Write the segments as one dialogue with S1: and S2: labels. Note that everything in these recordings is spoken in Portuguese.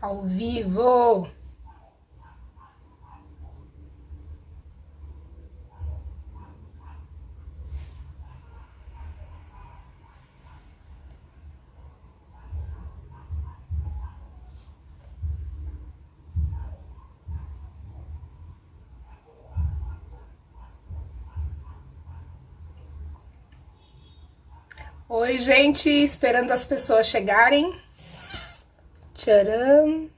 S1: Ao vivo! Oi, gente, esperando as pessoas chegarem. Tcharam!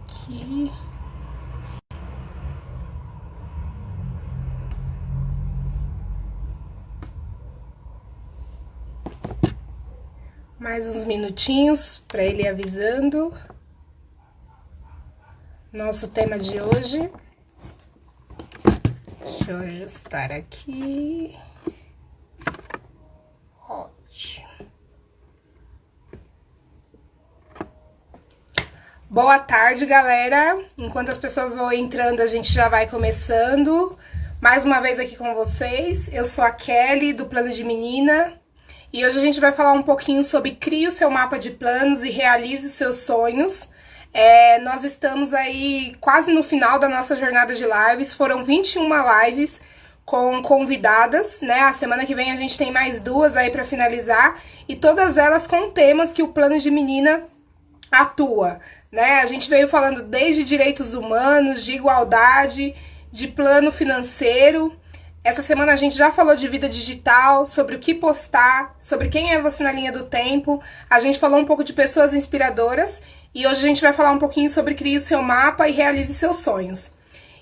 S1: Aqui. Mais uns minutinhos para ele ir avisando. Nosso tema de hoje. Deixa eu ajustar aqui. Ótimo. Boa tarde, galera. Enquanto as pessoas vão entrando, a gente já vai começando. Mais uma vez aqui com vocês. Eu sou a Kelly, do Plano de Menina. E hoje a gente vai falar um pouquinho sobre crie o seu mapa de planos e realize os seus sonhos. Nós estamos aí quase no final da nossa jornada de lives. Foram 21 lives com convidadas, né? A semana que vem a gente tem mais 2 aí para finalizar. E todas elas com temas que o Plano de Menina atua, né? A gente veio falando desde direitos humanos, de igualdade, de plano financeiro. Essa semana a gente já falou de vida digital, sobre o que postar, sobre quem é você na linha do tempo. A gente falou um pouco de pessoas inspiradoras e hoje a gente vai falar um pouquinho sobre crie o seu mapa e realize seus sonhos.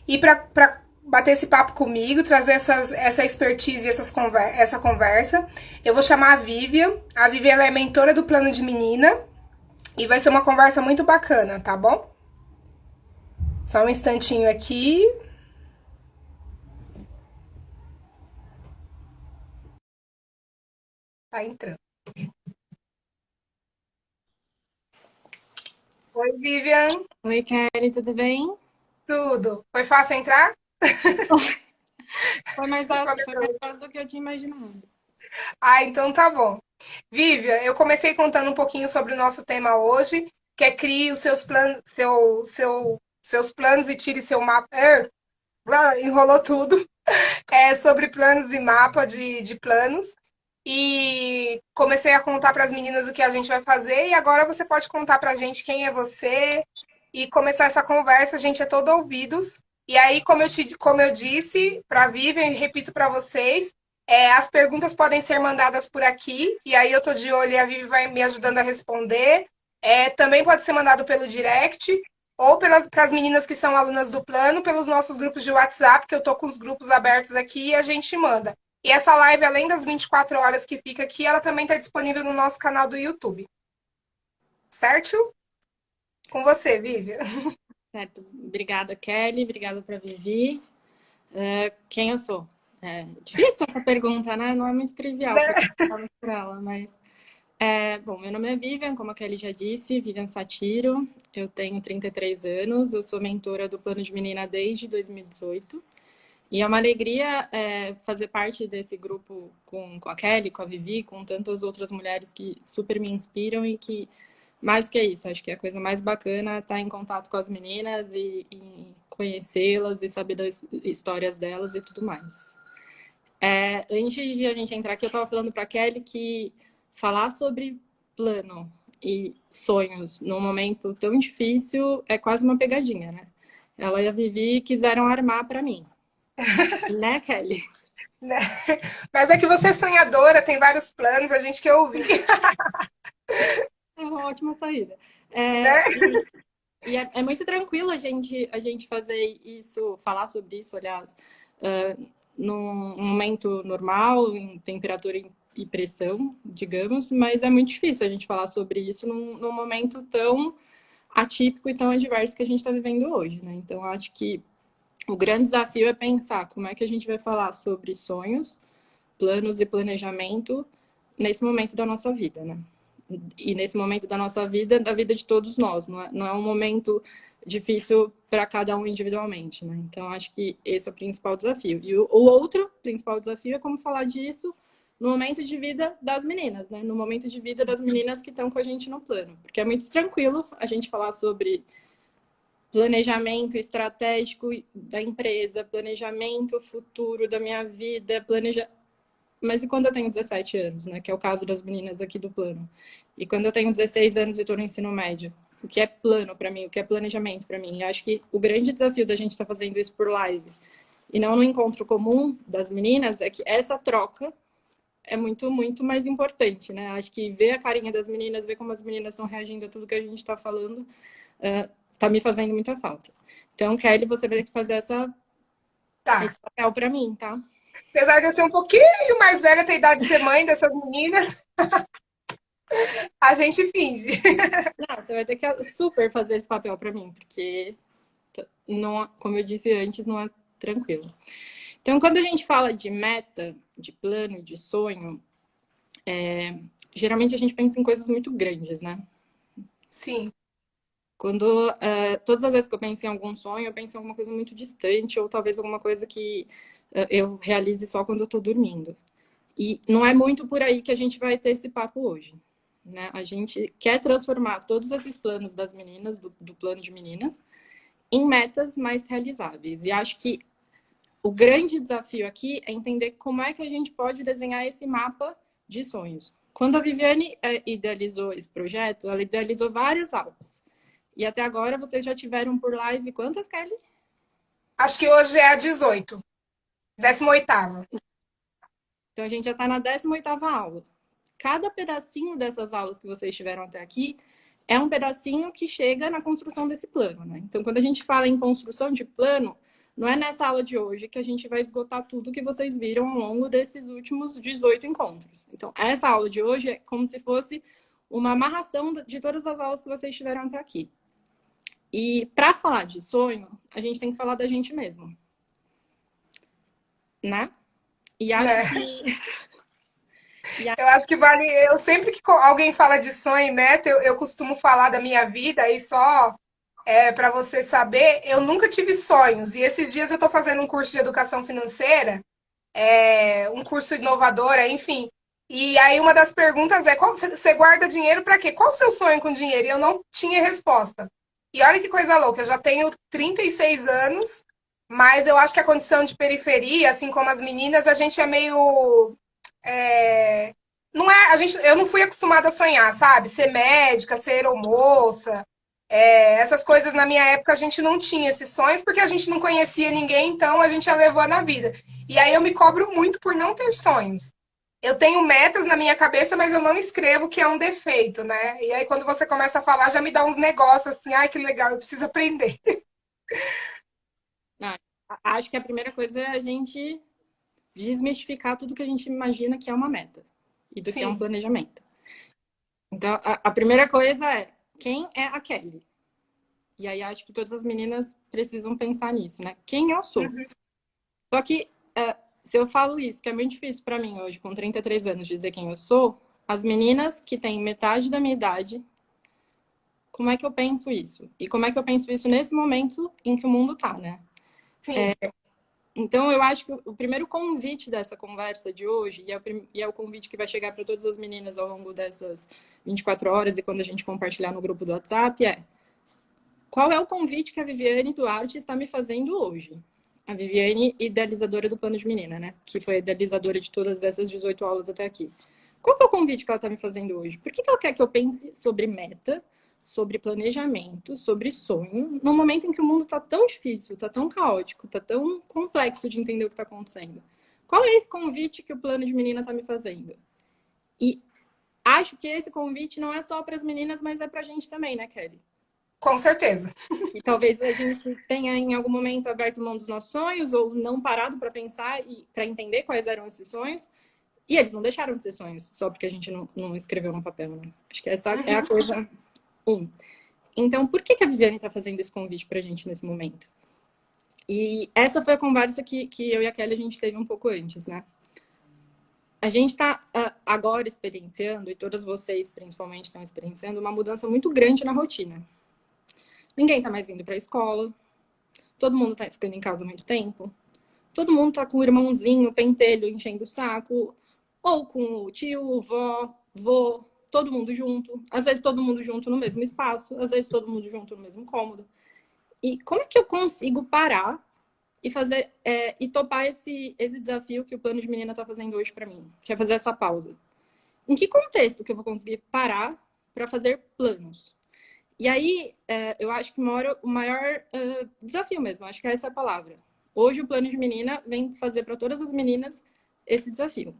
S1: E para bater esse papo comigo, trazer essa expertise e essa conversa, eu vou chamar a Vivian. A Vivian ela é mentora do Plano de Menina e vai ser uma conversa muito bacana, tá bom? Só um instantinho aqui. Tá entrando. Oi, Vivian.
S2: Oi, Kelly, tudo bem?
S1: Tudo. Foi fácil entrar?
S2: Foi mais fácil do que eu tinha imaginado.
S1: Ah, então tá bom. Vivian, eu comecei contando um pouquinho sobre o nosso tema hoje, que é crie os seus planos, seus planos e tire seu mapa. Enrolou tudo. É sobre planos e mapa de planos. E comecei a contar para as meninas o que a gente vai fazer. E agora você pode contar para a gente quem é você e começar essa conversa. A gente é todo ouvidos. E aí, como eu disse para a Vivian, e repito para vocês, as perguntas podem ser mandadas por aqui. E aí eu tô de olho e a Vivi vai me ajudando a responder. Também pode ser mandado pelo direct ou para as meninas que são alunas do plano, pelos nossos grupos de WhatsApp, que eu tô com os grupos abertos aqui e a gente manda. E essa live, além das 24 horas que fica aqui, ela também está disponível no nosso canal do YouTube. Certo? Com você, Vivian.
S2: Certo. Obrigada, Kelly. Obrigada para Vivi. Quem eu sou? É difícil essa pergunta, né? Não é muito trivial para ela, mas... bom, meu nome é Vivian, como a Kelly já disse, Vivian Satiro. Eu tenho 33 anos, eu sou mentora do Plano de Menina desde 2018. E é uma alegria fazer parte desse grupo com a Kelly, com a Vivi, com tantas outras mulheres que super me inspiram e que, mais do que isso, acho que a coisa mais bacana é estar em contato com as meninas e conhecê-las e saber das histórias delas e tudo mais. Antes de a gente entrar aqui, eu estava falando para a Kelly que falar sobre plano e sonhos num momento tão difícil é quase uma pegadinha, né? Ela e a Vivi quiseram armar para mim. Né, Kelly?
S1: Né? Mas é que você é sonhadora, tem vários planos, a gente quer ouvir.
S2: É uma ótima saída.
S1: Né?
S2: É muito tranquilo a gente fazer isso, falar sobre isso, aliás, num momento normal, em temperatura e pressão, digamos, mas é muito difícil a gente falar sobre isso num momento tão atípico e tão adverso que a gente está vivendo hoje, né? Então, acho que o grande desafio é pensar como é que a gente vai falar sobre sonhos, planos e planejamento nesse momento da nossa vida, né? E nesse momento da nossa vida, da vida de todos nós, não é um momento difícil para cada um individualmente, né? Então, acho que esse é o principal desafio. E o outro principal desafio é como falar disso no momento de vida das meninas, né? No momento de vida das meninas que estão com a gente no plano. Porque é muito tranquilo a gente falar sobre planejamento estratégico da empresa, planejamento futuro da minha vida, Mas e quando eu tenho 17 anos, né? Que é o caso das meninas aqui do plano. E quando eu tenho 16 anos e estou no ensino médio? O que é plano para mim? O que é planejamento para mim? Eu acho que o grande desafio da gente estar fazendo isso por live e não no encontro comum das meninas é que essa troca é muito, muito mais importante, né? Acho que ver a carinha das meninas, ver como as meninas estão reagindo a tudo que a gente está falando, tá me fazendo muita falta. Então, Kelly, você vai ter que fazer
S1: Tá.
S2: esse papel para mim, tá?
S1: Apesar de eu ser um pouquinho mais velha, ter idade de ser mãe dessas meninas, a gente finge.
S2: Não, você vai ter que super fazer esse papel para mim, porque, não, como eu disse antes, não é tranquilo. Então, quando a gente fala de meta, de plano, de sonho, geralmente a gente pensa em coisas muito grandes, né?
S1: Sim.
S2: Quando todas as vezes que eu penso em algum sonho, eu penso em alguma coisa muito distante, ou talvez alguma coisa que eu realize só quando eu tô dormindo. E não é muito por aí que a gente vai ter esse papo hoje, né? A gente quer transformar todos esses planos das meninas, do plano de meninas, em metas mais realizáveis. E acho que o grande desafio aqui é entender como é que a gente pode desenhar esse mapa de sonhos. Quando a Viviane idealizou esse projeto, ela idealizou várias aulas. E até agora vocês já tiveram por live quantas, Kelly?
S1: Acho que hoje é a 18, 18ª.
S2: Então a gente já está na 18ª aula. Cada pedacinho dessas aulas que vocês tiveram até aqui é um pedacinho que chega na construção desse plano, né? Então, quando a gente fala em construção de plano, não é nessa aula de hoje que a gente vai esgotar tudo que vocês viram ao longo desses últimos 18 encontros. Então, essa aula de hoje é como se fosse uma amarração de todas as aulas que vocês tiveram até aqui. E para falar de sonho, a gente tem que falar da gente mesmo, né? E acho
S1: Né?
S2: que
S1: Eu acho que vale. Eu sempre que alguém fala de sonho e meta, eu costumo falar da minha vida e só para você saber, eu nunca tive sonhos. E esses dias eu estou fazendo um curso de educação financeira, um curso inovador, enfim. E aí uma das perguntas é: você guarda dinheiro para quê? Qual o seu sonho com dinheiro? E eu não tinha resposta. E olha que coisa louca, eu já tenho 36 anos, mas eu acho que a condição de periferia, assim como as meninas, a gente é meio não é, eu não fui acostumada a sonhar, sabe? Ser médica, ser aeromoça, essas coisas na minha época a gente não tinha esses sonhos porque a gente não conhecia ninguém, então a gente já levou na vida. E aí eu me cobro muito por não ter sonhos. Eu tenho metas na minha cabeça, mas eu não escrevo, que é um defeito, né? E aí quando você começa a falar, já me dá uns negócios assim, ai que legal, eu preciso aprender.
S2: não, acho que a primeira coisa é a gente desmistificar tudo que a gente imagina que é uma meta e do que é um
S1: Sim.
S2: planejamento. Então, a primeira coisa é quem é a Kelly? E aí acho que todas as meninas precisam pensar nisso, né? Quem eu sou? Só que se eu falo isso, que é muito difícil para mim hoje, com 33 anos, dizer quem eu sou, as meninas que têm metade da minha idade, como é que eu penso isso? E como é que eu penso isso nesse momento em que o mundo tá, né?
S1: Sim.
S2: Então, eu acho que o primeiro convite dessa conversa de hoje, e é o convite que vai chegar para todas as meninas ao longo dessas 24 horas e quando a gente compartilhar no grupo do WhatsApp, é: qual é o convite que a Viviane Duarte está me fazendo hoje? A Viviane, idealizadora do Plano de Menina, né? Que foi a idealizadora de todas essas 18 aulas até aqui. Qual que é o convite que ela está me fazendo hoje? Por que ela quer que eu pense sobre meta, sobre planejamento, sobre sonho, num momento em que o mundo está tão difícil, está tão caótico, está tão complexo de entender o que está acontecendo? Qual é esse convite que o Plano de Menina está me fazendo? E acho que esse convite não é só para as meninas, mas é para a gente também, né, Kelly?
S1: Com certeza.
S2: E talvez a gente tenha em algum momento aberto mão dos nossos sonhos ou não parado para pensar e para entender quais eram esses sonhos. E eles não deixaram de ser sonhos, só porque a gente não escreveu no papel, né? Acho que essa é a coisa Então, por que a Viviane está fazendo esse convite para a gente nesse momento? E essa foi a conversa que eu e a Kelly a gente teve um pouco antes, né? A gente está agora experienciando, e todas vocês principalmente estão experienciando, uma mudança muito grande na rotina. Ninguém está mais indo para a escola, todo mundo está ficando em casa há muito tempo, todo mundo está com o irmãozinho, pentelho, enchendo o saco, Ou com o tio, vó, vô, todo mundo junto. Às vezes todo mundo junto no mesmo espaço, às vezes todo mundo junto no mesmo cômodo. E como é que eu consigo parar e fazer e topar esse desafio que o Plano de Menina está fazendo hoje para mim, que é fazer essa pausa? Em que contexto que eu vou conseguir parar para fazer planos? E aí, eu acho que mora o maior desafio mesmo, acho que é essa a palavra. Hoje o Plano de Menina vem fazer para todas as meninas esse desafio.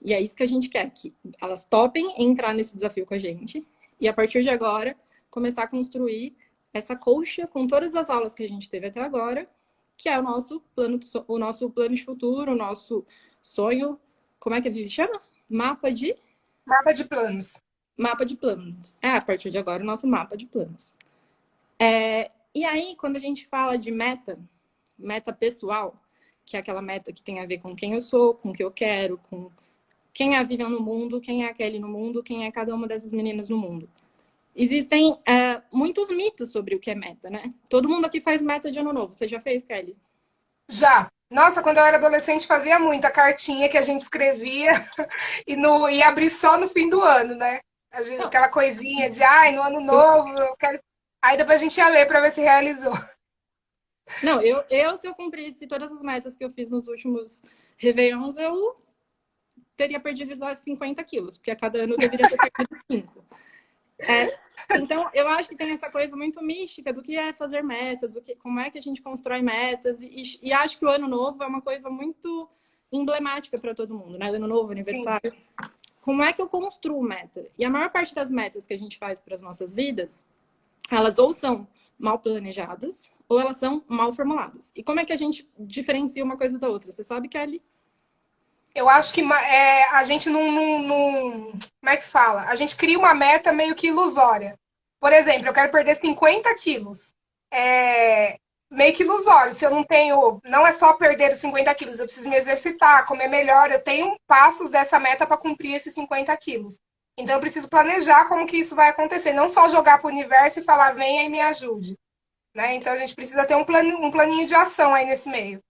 S2: E é isso que a gente quer, que elas topem entrar nesse desafio com a gente e a partir de agora começar a construir essa colcha com todas as aulas que a gente teve até agora, que é o nosso plano de futuro, o nosso sonho. Como é que a Vivi chama?
S1: Mapa de planos.
S2: Mapa de planos. A partir de agora, o nosso mapa de planos. E aí, quando a gente fala de meta pessoal, que é aquela meta que tem a ver com quem eu sou, com o que eu quero, com quem é a Vivian no mundo, quem é a Kelly no mundo, quem é cada uma dessas meninas no mundo. Existem muitos mitos sobre o que é meta, né? Todo mundo aqui faz meta de ano novo. Você já fez, Kelly?
S1: Já. Nossa, quando eu era adolescente fazia muita cartinha que a gente escrevia e abrir só no fim do ano, né? Aquela coisinha de, ai, no ano novo, eu quero. Aí depois a gente ia ler para ver se realizou.
S2: Não, se eu cumprisse todas as metas que eu fiz nos últimos Réveillons, eu teria perdido os 50 quilos, porque a cada ano eu deveria ter perdido 5. Então, eu acho que tem essa coisa muito mística do que é fazer metas, como é que a gente constrói metas, e acho que o ano novo é uma coisa muito emblemática para todo mundo, né? Ano novo, aniversário. Sim. Como é que eu construo meta? E a maior parte das metas que a gente faz para as nossas vidas, elas ou são mal planejadas, ou elas são mal formuladas. E como é que a gente diferencia uma coisa da outra? Você sabe, Kelly?
S1: Eu acho que a gente não. Como é que fala? A gente cria uma meta meio que ilusória. Por exemplo, eu quero perder 50 quilos. Meio que ilusório. Se eu não tenho. Não é só perder os 50 quilos, eu preciso me exercitar, comer melhor. Eu tenho passos dessa meta para cumprir esses 50 quilos. Então eu preciso planejar como que isso vai acontecer. Não só jogar para o universo e falar, venha e me ajude. Né? Então a gente precisa ter um planinho de ação aí nesse meio.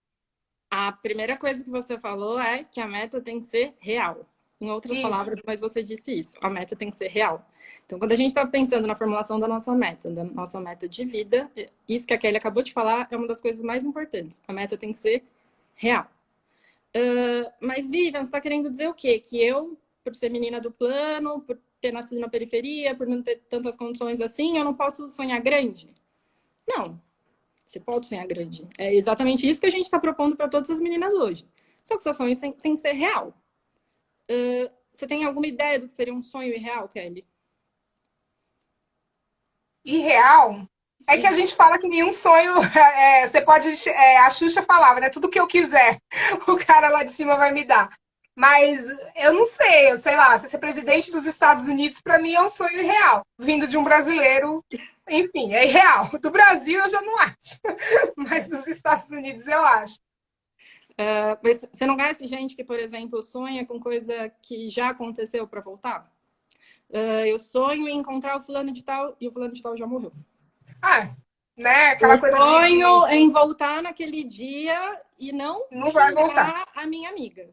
S2: A primeira coisa que você falou é que a meta tem que ser real. Em outras palavras, mas você disse isso. A meta tem que ser real. Então, quando a gente está pensando na formulação da nossa meta de vida, isso que a Kelly acabou de falar é uma das coisas mais importantes. A meta tem que ser real. Mas, Vivian, você está querendo dizer o quê? Que eu, por ser menina do plano, por ter nascido na periferia, por não ter tantas condições assim, eu não posso sonhar grande? Não. Você pode sonhar grande. É exatamente isso que a gente está propondo para todas as meninas hoje. Só que seu sonho tem que ser real. Você tem alguma ideia do que seria um sonho irreal, Kelly?
S1: Irreal? É que a gente fala que nenhum sonho. Você pode. A Xuxa falava, né? Tudo que eu quiser, o cara lá de cima vai me dar. Mas eu não sei, sei lá, ser presidente dos Estados Unidos, para mim, é um sonho irreal. Vindo de um brasileiro, enfim, é irreal. Do Brasil eu já não acho, mas dos Estados Unidos eu acho.
S2: Mas você não conhece gente que, por exemplo, sonha com coisa que já aconteceu para voltar? Eu sonho em encontrar o fulano de tal e o fulano de tal já morreu.
S1: Né? Aquela coisa
S2: sonho em voltar naquele dia e não
S1: vai voltar
S2: a minha amiga.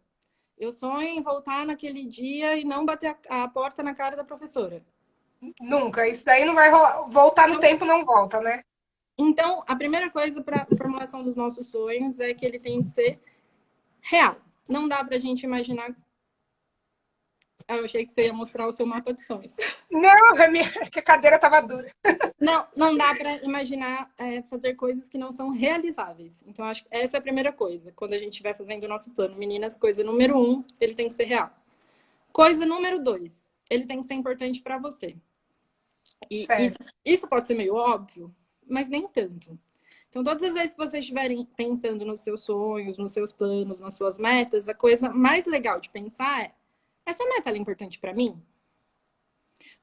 S2: Eu sonho em voltar naquele dia e não bater a porta na cara da professora.
S1: Nunca. Isso daí não vai rolar. Voltar no tempo não volta, né?
S2: Então, a primeira coisa para a formulação dos nossos sonhos é que ele tem que ser real. Não dá pra gente imaginar. Eu achei que você ia mostrar o seu mapa de sonhos.
S1: Não, que a cadeira tava dura.
S2: Não dá para imaginar fazer coisas que não são realizáveis. Então, acho que essa é a primeira coisa. Quando a gente estiver fazendo o nosso plano. Meninas, coisa número 1, ele tem que ser real. Coisa número 2, ele tem que ser importante para você. E isso pode ser meio óbvio, mas nem tanto. Então, todas as vezes que vocês estiverem pensando nos seus sonhos, nos seus planos, nas suas metas, a coisa mais legal de pensar é: essa meta é importante para mim?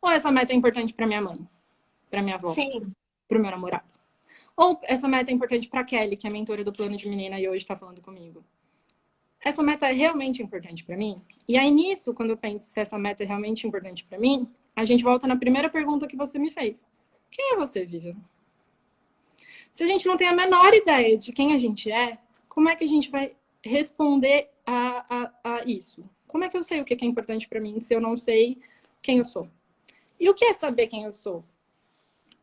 S2: Ou essa meta é importante para minha mãe? Para minha avó?
S1: Sim.
S2: Para o meu namorado? Ou essa meta é importante para Kelly, que é a mentora do Plano de Menina e hoje está falando comigo? Essa meta é realmente importante para mim? E aí, nisso, quando eu penso se essa meta é realmente importante para mim, a gente volta na primeira pergunta que você me fez. Quem é você, Vivian? Se a gente não tem a menor ideia de quem a gente é, como é que a gente vai responder a isso? Como é que eu sei o que é importante para mim se eu não sei quem eu sou? E o que é saber quem eu sou?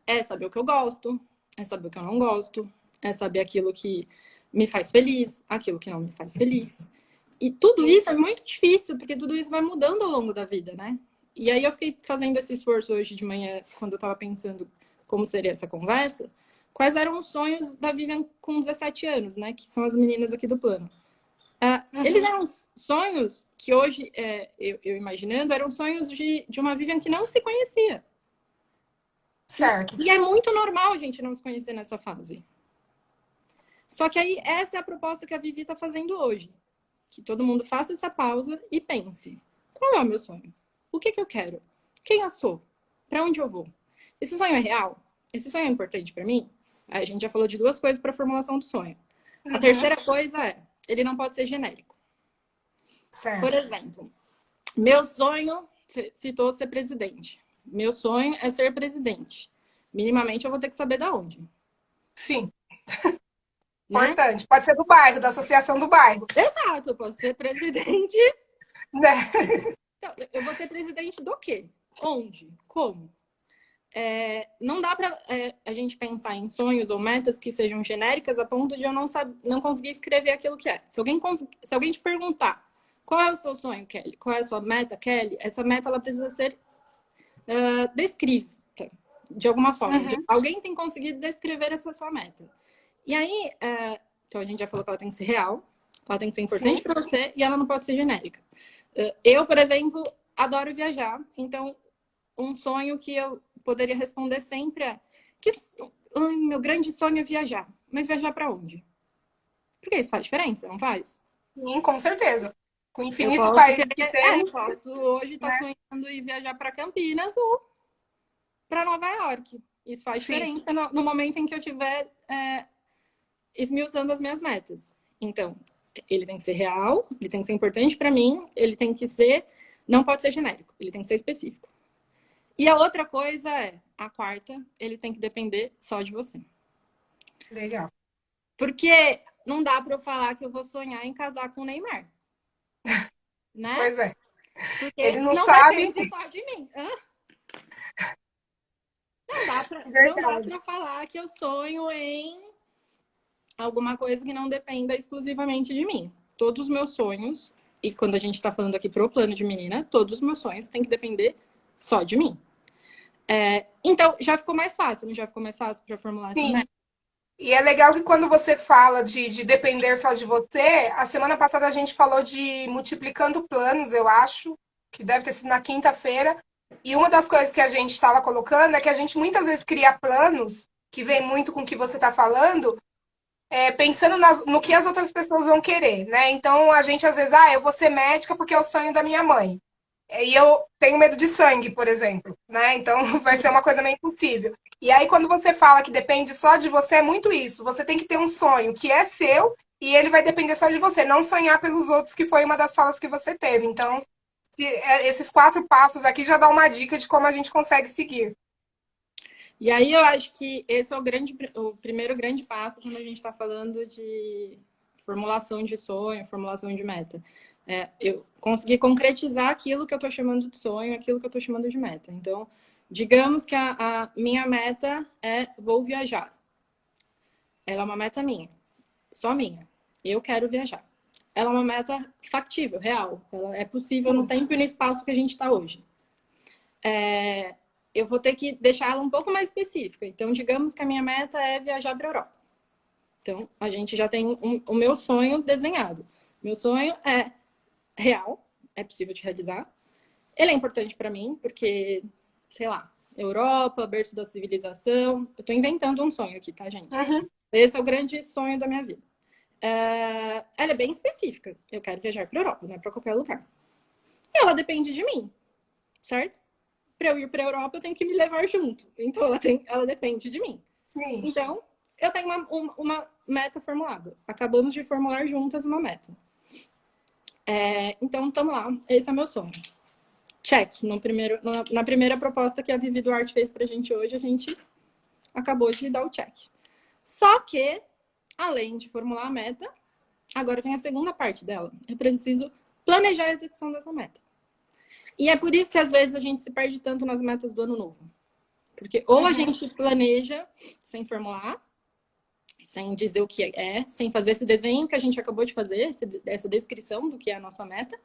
S2: É saber o que eu gosto, é saber o que eu não gosto, é saber aquilo que me faz feliz, aquilo que não me faz feliz. E tudo isso é muito difícil, porque tudo isso vai mudando ao longo da vida, né? E aí eu fiquei fazendo esse esforço hoje de manhã, quando eu estava pensando como seria essa conversa, quais eram os sonhos da Vivian com 17 anos, né? Que são as meninas aqui do plano. Eles eram sonhos que hoje, eu imaginando, eram sonhos de uma Vivian que não se conhecia.
S1: Certo.
S2: E é muito normal a gente não se conhecer nessa fase. Só que aí, essa é a proposta que a Vivi está fazendo hoje. Que todo mundo faça essa pausa e pense. Qual é o meu sonho? O que eu quero? Quem eu sou? Para onde eu vou? Esse sonho é real? Esse sonho é importante para mim? A gente já falou de 2 coisas para a formulação do sonho. A terceira coisa é, ele não pode ser genérico.
S1: Certo.
S2: Por exemplo, meu sonho, citou ser presidente. Meu sonho é ser presidente. Minimamente eu vou ter que saber da onde.
S1: Sim.
S2: Né?
S1: Importante. Pode ser do bairro, da associação do bairro.
S2: Exato, eu posso ser presidente.
S1: Né?
S2: Então, eu vou ser presidente do quê? Onde? Como? Não dá para a gente pensar em sonhos ou metas que sejam genéricas a ponto de eu não conseguir escrever aquilo que é. Se alguém te perguntar qual é o seu sonho, Kelly, qual é a sua meta, Kelly, essa meta ela precisa ser descrita de alguma forma. Alguém tem conseguido descrever essa sua meta. E aí, então a gente já falou que ela tem que ser real, ela tem que ser importante para você e ela não pode ser genérica. Eu, por exemplo, adoro viajar, então um sonho que eu poderia responder sempre é meu grande sonho é viajar. Mas viajar para onde? Porque isso faz diferença, não faz?
S1: Com certeza. Com infinitos países que tem.
S2: Eu posso hoje estar sonhando em viajar para Campinas ou para Nova York. Isso faz diferença no momento em que eu estiver esmiuçando as minhas metas. Então, ele tem que ser real, ele tem que ser importante para mim, ele tem que ser... Não pode ser genérico, ele tem que ser específico. E a outra coisa a quarta, ele tem que depender só de você.
S1: Legal.
S2: Porque não dá para eu falar que eu vou sonhar em casar com o Neymar. Né?
S1: Pois é.
S2: Porque
S1: ele não sabe.
S2: Depende só de mim. Não dá pra falar que eu sonho em alguma coisa que não dependa exclusivamente de mim. Todos os meus sonhos, e quando a gente tá falando aqui pro plano de menina, todos os meus sonhos têm que depender só de mim. Então, já ficou mais fácil, não já ficou mais fácil para formular essa meta?
S1: E é legal que quando você fala de depender só de você, a semana passada a gente falou de multiplicando planos, eu acho, que deve ter sido na quinta-feira. E uma das coisas que a gente estava colocando é que a gente muitas vezes cria planos, que vem muito com o que você está falando, pensando no que as outras pessoas vão querer, né? Então a gente às vezes, eu vou ser médica porque é o sonho da minha mãe. E eu tenho medo de sangue, por exemplo, né? Então vai ser uma coisa meio impossível. E aí, quando você fala que depende só de você, é muito isso. Você tem que ter um sonho que é seu e ele vai depender só de você, não sonhar pelos outros, que foi uma das falas que você teve. Então, esses 4 passos aqui já dá uma dica de como a gente consegue seguir.
S2: E aí eu acho que esse é o primeiro grande passo quando a gente está falando de formulação de sonho, formulação de meta. Eu consegui concretizar aquilo que eu estou chamando de sonho, aquilo que eu estou chamando de meta. Então, digamos que a minha meta é vou viajar. Ela é uma meta minha, só minha. Eu quero viajar. Ela é uma meta factível, real. Ela é possível no tempo e no espaço que a gente está hoje. Eu vou ter que deixar ela um pouco mais específica. Então, digamos que a minha meta é viajar para a Europa. Então, a gente já tem o meu sonho desenhado. Meu sonho é real, é possível de realizar. Ele é importante para mim, porque, sei lá, Europa, berço da civilização. Eu estou inventando um sonho aqui, tá, gente? Esse é o grande sonho da minha vida. Ela é bem específica. Eu quero viajar para a Europa, não é para qualquer lugar. E ela depende de mim, certo? Para eu ir para a Europa, eu tenho que me levar junto. Então, ela depende de mim.
S1: Sim.
S2: Então, eu tenho uma meta formulada. Acabamos de formular juntas uma meta. Então, estamos lá. Esse é meu sonho. Check. Na primeira proposta que a Vivi Duarte fez pra gente hoje, a gente acabou de dar o check. Só que, além de formular a meta, Agora vem a segunda parte dela. Eu preciso planejar a execução dessa meta. E é por isso que às vezes a gente se perde tanto nas metas do ano novo. Porque ou a gente planeja sem formular, sem dizer o que é, sem fazer esse desenho que a gente acabou de fazer, essa descrição do que é a nossa meta,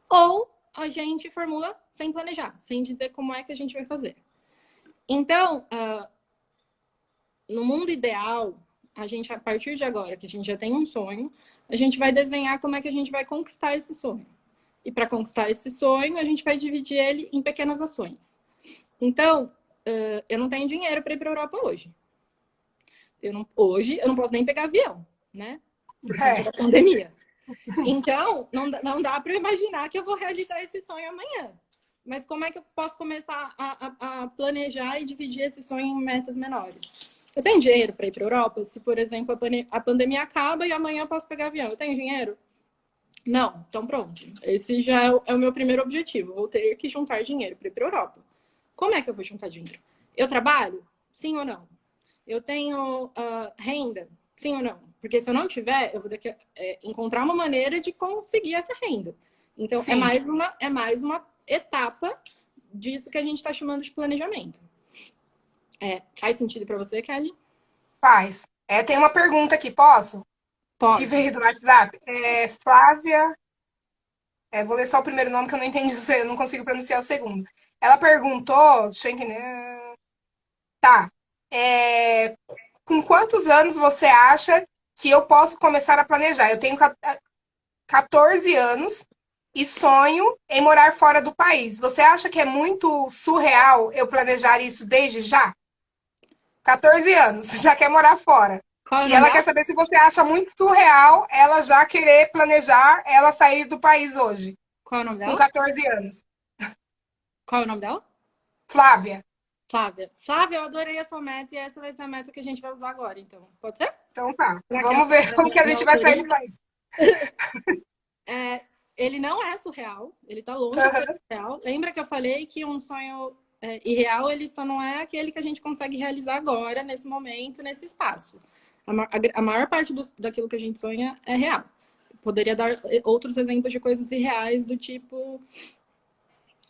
S2: ou a gente formula sem planejar, sem dizer como é que a gente vai fazer. Então, no mundo ideal, a gente, a partir de agora, que a gente já tem um sonho, a gente vai desenhar como é que a gente vai conquistar esse sonho. E para conquistar esse sonho, a gente vai dividir ele em pequenas ações. Então, eu não tenho dinheiro para ir para a Europa hoje. Hoje, eu não posso nem pegar avião, né? Por causa da pandemia. Então, não dá para eu imaginar que eu vou realizar esse sonho amanhã. Mas como é que eu posso começar a planejar e dividir esse sonho em metas menores? Eu tenho dinheiro para ir para a Europa? Se, por exemplo, a pandemia acaba e amanhã eu posso pegar avião, eu tenho dinheiro? Não, então pronto. Esse já é o meu primeiro objetivo. Vou ter que juntar dinheiro para ir para a Europa. Como é que eu vou juntar dinheiro? Eu trabalho? Sim ou não? Eu tenho renda? Sim ou não? Porque se eu não tiver, eu vou ter que encontrar uma maneira de conseguir essa renda. Então, é mais uma etapa disso que a gente está chamando de planejamento. Faz sentido para você, Kelly?
S1: Faz. Tem uma pergunta aqui, posso?
S2: Pode.
S1: Que veio do WhatsApp. Flávia. Vou ler só o primeiro nome que eu não entendi, eu não consigo pronunciar o segundo. Ela perguntou, deixa eu entender. Tá. Com quantos anos você acha que eu posso começar a planejar? Eu tenho 14 anos e sonho em morar fora do país. Você acha que é muito surreal eu planejar isso desde já? 14 anos, já quer morar fora. E ela quer saber se você acha muito surreal ela já querer planejar ela sair do país hoje.
S2: Qual é o nome dela?
S1: Com 14 anos.
S2: Qual é o nome dela?
S1: Flávia.
S2: Flávia, eu adorei a sua meta e essa vai ser a meta que a gente vai usar agora, então. Pode ser?
S1: Então tá. Vamos ver como que a gente vai sair do país.
S2: Ele não é surreal, ele tá longe de ser surreal. Lembra que eu falei que um sonho irreal, ele só não é aquele que a gente consegue realizar agora, nesse momento, nesse espaço. A maior parte daquilo que a gente sonha é real. Poderia dar outros exemplos de coisas irreais, do tipo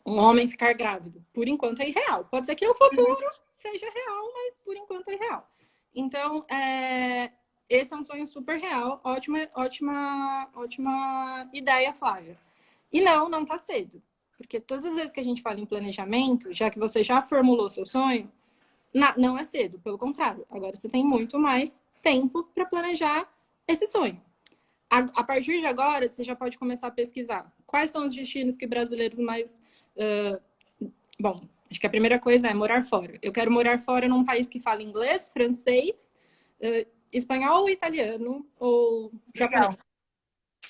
S2: um homem ficar grávido. Por enquanto é irreal. Pode ser que no futuro seja real, mas por enquanto é irreal. Então, esse é um sonho super real. Ótima ideia, Flávia. E não tá cedo. Porque todas as vezes que a gente fala em planejamento, já que você já formulou seu sonho, não é cedo. Pelo contrário, agora você tem muito mais tempo para planejar esse sonho. A partir de agora, você já pode começar a pesquisar quais são os destinos que brasileiros mais... Bom, acho que a primeira coisa é morar fora. Eu quero morar fora num país que fala inglês, francês, espanhol ou italiano, ou japonês.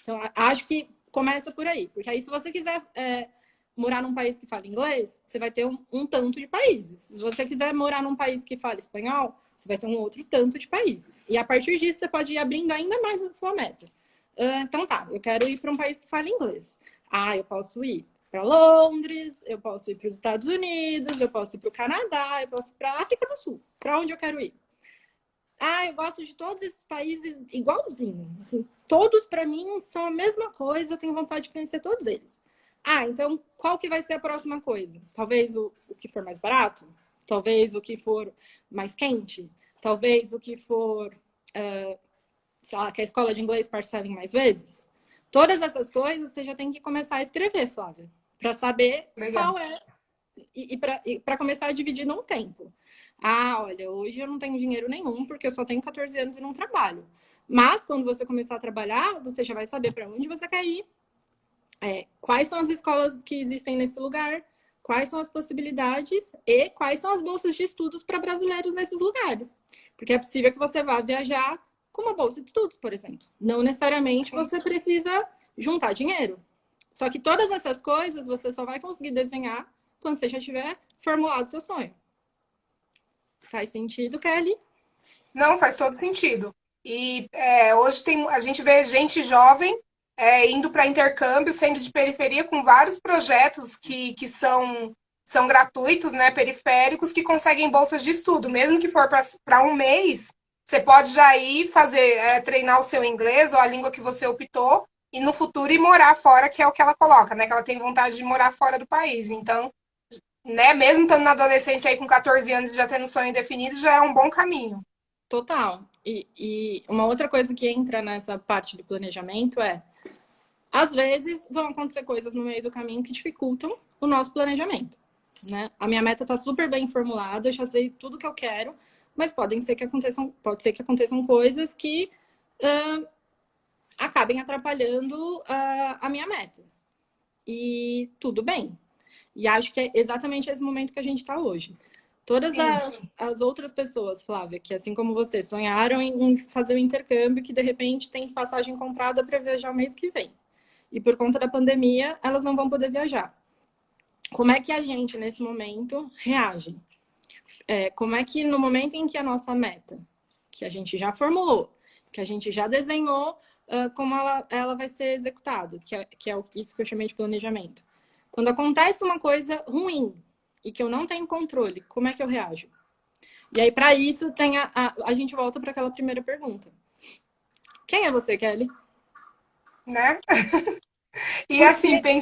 S2: Então, acho que começa por aí. Porque aí, se você quiser morar num país que fala inglês, você vai ter um tanto de países. Se você quiser morar num país que fala espanhol, você vai ter um outro tanto de países. E a partir disso, você pode ir abrindo ainda mais a sua meta. Então tá, eu quero ir para um país que fala inglês. Eu posso ir para Londres, eu posso ir para os Estados Unidos, eu posso ir para o Canadá, eu posso ir para a África do Sul. Para onde eu quero ir? Eu gosto de todos esses países igualzinho. Assim, todos para mim são a mesma coisa, eu tenho vontade de conhecer todos eles. Então qual que vai ser a próxima coisa? Talvez o que for mais barato? Talvez o que for mais quente? Talvez o que for... sei lá, que a escola de inglês parcela em mais vezes. Todas essas coisas você já tem que começar a escrever, Flávia, para saber qual é e para começar a dividir num tempo. Olha, hoje eu não tenho dinheiro nenhum porque eu só tenho 14 anos e não trabalho. Mas quando você começar a trabalhar, você já vai saber para onde você quer ir, quais são as escolas que existem nesse lugar, quais são as possibilidades e quais são as bolsas de estudos para brasileiros nesses lugares. Porque é possível que você vá viajar com uma bolsa de estudos, por exemplo. Não necessariamente você precisa juntar dinheiro. Só que todas essas coisas você só vai conseguir desenhar quando você já tiver formulado o seu sonho. Faz sentido, Kelly?
S1: Não, faz todo sentido. E hoje a gente vê gente jovem indo para intercâmbio, sendo de periferia, com vários projetos que são gratuitos, né, periféricos, que conseguem bolsas de estudo. Mesmo que for para um mês, Você pode já ir fazer, treinar o seu inglês ou a língua que você optou e no futuro ir morar fora, que é o que ela coloca, né? Que ela tem vontade de morar fora do país. Então, né, mesmo estando na adolescência aí com 14 anos e já tendo sonho definido, já é um bom caminho.
S2: Total. E uma outra coisa que entra nessa parte do planejamento é, às vezes, vão acontecer coisas no meio do caminho que dificultam o nosso planejamento, né? A minha meta está super bem formulada, eu já sei tudo que eu quero, mas pode ser que aconteçam coisas que acabem atrapalhando a minha meta. E tudo bem. E acho que é exatamente esse momento que a gente está hoje. Todas as outras pessoas, Flávia, que assim como você, sonharam em fazer o intercâmbio, que de repente tem passagem comprada para viajar o mês que vem. E por conta da pandemia, elas não vão poder viajar. Como é que a gente, nesse momento, reage? Como é que no momento em que a nossa meta, que a gente já formulou, que a gente já desenhou, como ela vai ser executada, que é isso que eu chamei de planejamento. Quando acontece uma coisa ruim e que eu não tenho controle, como é que eu reajo? E aí, para isso, a gente volta para aquela primeira pergunta. Quem é você, Kelly?
S1: Né? E assim,
S2: Porque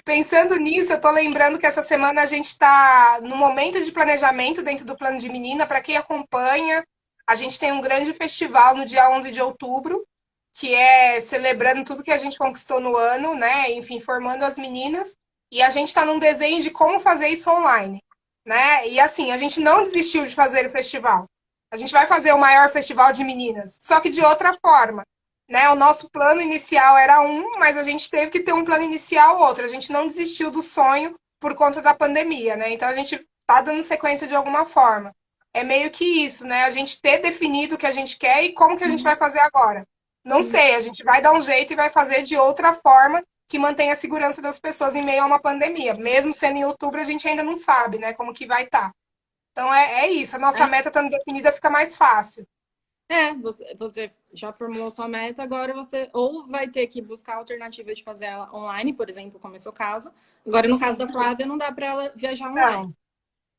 S1: pensando nisso, eu tô lembrando que essa semana a gente está no momento de planejamento dentro do Plano de Menina. Para quem acompanha, a gente tem um grande festival no dia 11 de outubro, que é celebrando tudo que a gente conquistou no ano, né? Enfim, formando as meninas. E a gente está num desenho de como fazer isso online, né? E assim, a gente não desistiu de fazer o festival. A gente vai fazer o maior festival de meninas, só que de outra forma, né? O nosso plano inicial era um, mas a gente teve que ter um plano inicial outro. A gente não desistiu do sonho por conta da pandemia, né? Então a gente está dando sequência de alguma forma. É meio que isso, né? A gente ter definido o que a gente quer e como que a gente vai fazer agora. Não sei, a gente vai dar um jeito e vai fazer de outra forma que mantenha a segurança das pessoas em meio a uma pandemia. Mesmo sendo em outubro, a gente ainda não sabe, né, como que vai estar. Então é isso, a nossa meta estando definida fica mais fácil.
S2: você já formulou sua meta, agora você ou vai ter que buscar alternativas de fazer ela online, por exemplo, como é o seu caso. Agora, no caso
S1: Sim.
S2: da Flávia, não dá para ela viajar online.
S1: Não.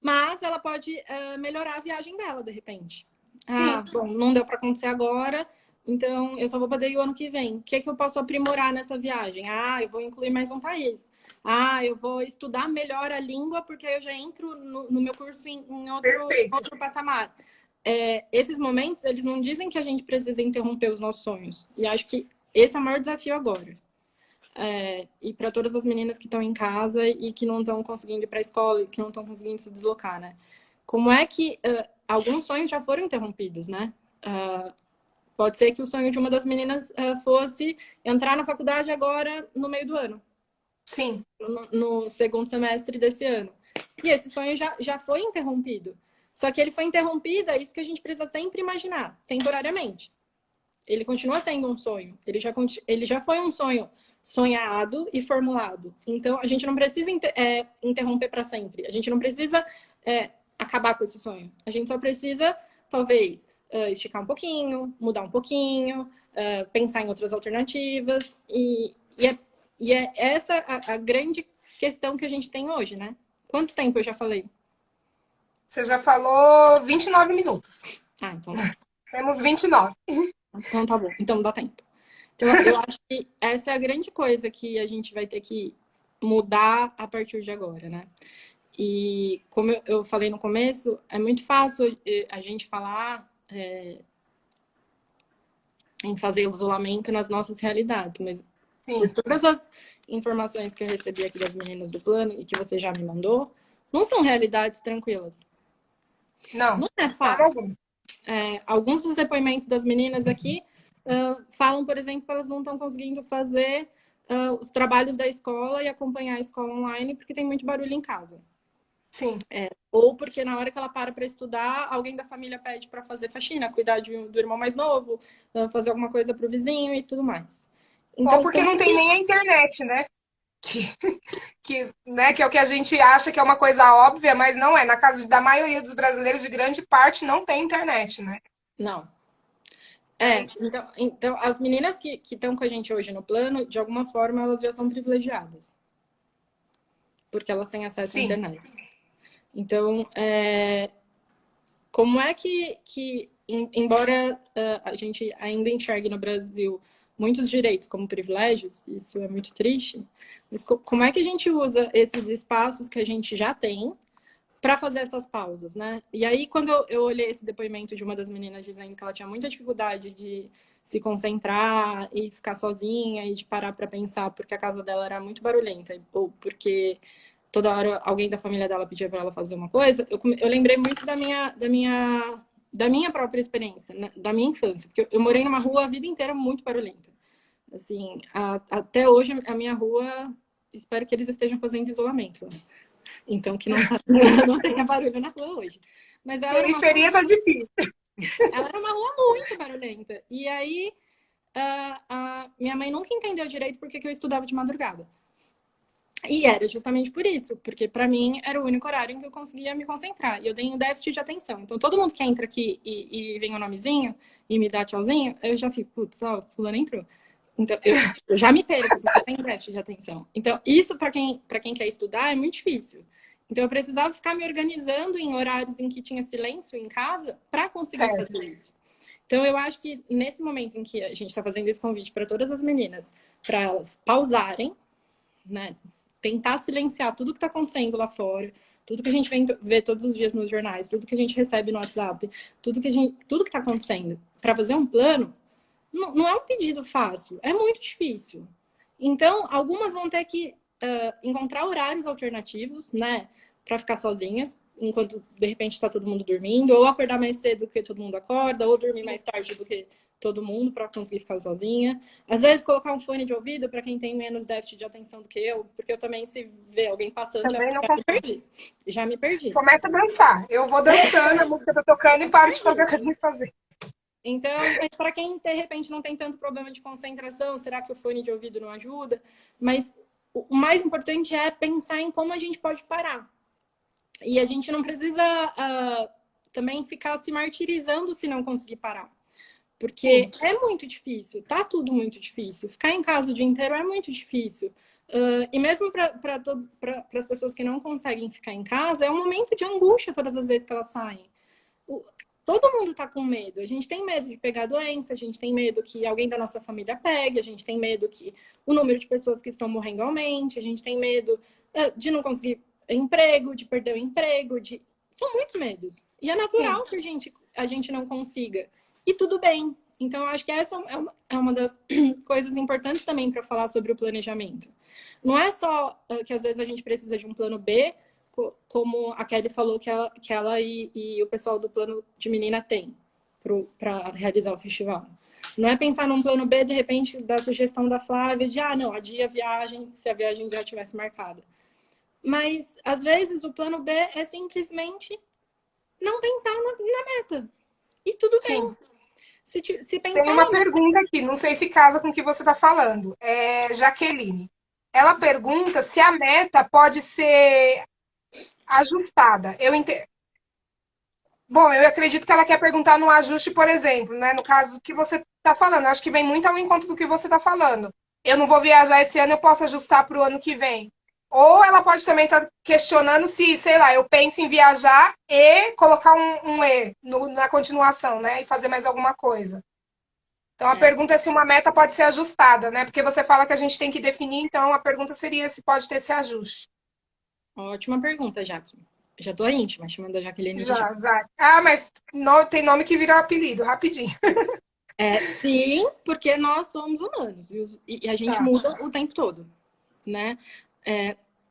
S2: Mas ela pode melhorar a viagem dela, de repente.
S1: Sim.
S2: Ah, bom, não deu para acontecer agora, então eu só vou poder ir o ano que vem. O que é que eu posso aprimorar nessa viagem? Ah, eu vou incluir mais um país. Ah, eu vou estudar melhor a língua, porque aí eu já entro no meu curso em
S1: Perfeito.
S2: outro patamar. Esses momentos, eles não dizem que a gente precisa interromper os nossos sonhos. E acho que esse é o maior desafio agora. E para todas as meninas que estão em casa e que não estão conseguindo ir para a escola e que não estão conseguindo se deslocar, né? Como é que alguns sonhos já foram interrompidos, né? Pode ser que o sonho de uma das meninas fosse entrar na faculdade agora no meio do ano,
S1: Sim.
S2: no segundo semestre desse ano. E esse sonho já foi interrompido. Só que ele foi interrompido, é isso que a gente precisa sempre imaginar, temporariamente. Ele continua sendo um sonho. Ele já foi um sonho sonhado e formulado. Então, a gente não precisa interromper para sempre. A gente não precisa acabar com esse sonho. A gente só precisa, talvez, esticar um pouquinho, mudar um pouquinho, pensar em outras alternativas. E é essa a grande questão que a gente tem hoje, né? Quanto tempo eu já falei?
S1: Você já falou 29 minutos.
S2: Ah, então tá.
S1: Temos 29.
S2: Então tá bom. Então dá tempo. Então, eu acho que essa é a grande coisa que a gente vai ter que mudar a partir de agora, né? E como eu falei no começo, é muito fácil a gente falar em fazer o isolamento nas nossas realidades, mas por
S1: Sim.
S2: todas as informações que eu recebi aqui das meninas do plano e que você já me mandou, não são realidades tranquilas.
S1: Não.
S2: Não é
S1: Para
S2: fácil.
S1: algum.
S2: Alguns dos depoimentos das meninas aqui falam, por exemplo, que elas não estão conseguindo fazer os trabalhos da escola e acompanhar a escola online porque tem muito barulho em casa.
S1: Sim.
S2: Ou porque na hora que ela para estudar, alguém da família pede para fazer faxina, cuidar do irmão mais novo, fazer alguma coisa para o vizinho e tudo mais.
S1: Ou
S2: Então,
S1: porque
S2: como
S1: não
S2: é
S1: tem
S2: que...
S1: nem a internet, né? Que, né, que é o que a gente acha que é uma coisa óbvia, mas não é. Na casa da maioria dos brasileiros, de grande parte, não tem internet, né?
S2: Não.
S1: É,
S2: Então, as meninas que estão com a gente hoje no plano, de alguma forma, elas já são privilegiadas. Porque elas têm acesso à
S1: sim.
S2: internet. Então, como é que embora a gente ainda enxergue no Brasil muitos direitos como privilégios, isso é muito triste, mas como é que a gente usa esses espaços que a gente já tem para fazer essas pausas, né? E aí, quando eu olhei esse depoimento de uma das meninas dizendo que ela tinha muita dificuldade de se concentrar e ficar sozinha e de parar para pensar porque a casa dela era muito barulhenta ou porque toda hora alguém da família dela pedia para ela fazer uma coisa, eu lembrei muito da minha própria experiência, né? Da minha infância, porque eu morei numa rua a vida inteira muito barulhenta. Assim, até hoje a minha rua, espero que eles estejam fazendo isolamento, né? Então que não tenha barulho na rua hoje. Mas ela era
S1: Periferia tá difícil.
S2: ela era uma rua muito barulhenta. E aí a minha mãe nunca entendeu direito porque que eu estudava de madrugada. E era justamente por isso, porque para mim era o único horário em que eu conseguia me concentrar. E eu tenho déficit de atenção. Então todo mundo que entra aqui e vem o nomezinho e me dá tchauzinho, eu já fico, putz, ó, fulano entrou. Então eu já me perco, porque eu tenho déficit de atenção. Então isso para quem quer estudar é muito difícil. Então eu precisava ficar me organizando em horários em que tinha silêncio em casa para conseguir fazer isso. Então eu acho que nesse momento em que a gente está fazendo esse convite para todas as meninas, para elas pausarem, né? Tentar silenciar tudo que está acontecendo lá fora, tudo que a gente vem ver todos os dias nos jornais, tudo que a gente recebe no WhatsApp, tudo que está acontecendo, para fazer um plano, não é um pedido fácil, é muito difícil. Então, algumas vão ter que encontrar horários alternativos, né, para ficar sozinhas, enquanto de repente está todo mundo dormindo, ou acordar mais cedo do que todo mundo acorda, ou dormir mais tarde do que todo mundo para conseguir ficar sozinha. Às vezes colocar um fone de ouvido para quem tem menos déficit de atenção do que eu, porque eu também, se ver alguém passando, já me perdi. Já me perdi.
S1: Começa a dançar. Eu vou dançando, a música tá tocando e paro de fazer o que eu tenho que fazer.
S2: Então, para quem de repente não tem tanto problema de concentração, será que o fone de ouvido não ajuda? Mas o mais importante é pensar em como a gente pode parar. E a gente não precisa também ficar se martirizando se não conseguir parar. Porque é muito difícil, tá tudo muito difícil. Ficar em casa o dia inteiro é muito difícil. E mesmo para as pessoas que não conseguem ficar em casa, é um momento de angústia todas as vezes que elas saem. Todo mundo tá com medo. A gente tem medo de pegar doença, a gente tem medo que alguém da nossa família pegue, a gente tem medo que o número de pessoas que estão morrendo aumente, a gente tem medo de não conseguir emprego, de perder o emprego, são muitos medos. E é natural que a gente não consiga. E tudo bem. Então, eu acho que essa é uma das coisas importantes também para falar sobre o planejamento. Não é só que às vezes a gente precisa de um plano B, como a Kelly falou que ela e o pessoal do plano de menina tem para realizar o festival. Não é pensar num plano B, de repente, da sugestão da Flávia de, não, adia a viagem, se a viagem já tivesse marcada. Mas, às vezes, o plano B é simplesmente não pensar na meta. E tudo bem. Se pensar...
S1: Tem uma pergunta aqui, não sei se casa com o que você está falando. É Jaqueline. Ela pergunta se a meta pode ser ajustada. Bom, eu acredito que ela quer perguntar no ajuste, por exemplo, né? No caso que você está falando. Acho que vem muito ao encontro do que você está falando. Eu não vou viajar esse ano, eu posso ajustar para o ano que vem. Ou ela pode também estar questionando se, sei lá, eu penso em viajar e colocar um E na continuação, né? E fazer mais alguma coisa. Então, a pergunta é se uma meta pode ser ajustada, né? Porque você fala que a gente tem que definir, então a pergunta seria se pode ter esse ajuste.
S2: Ótima pergunta, Jaque. Já tô íntima, chamando a Jaqueline de
S1: Já. Mas tem nome que vira apelido, rapidinho.
S2: Sim, porque nós somos humanos e a gente muda o tempo todo, né?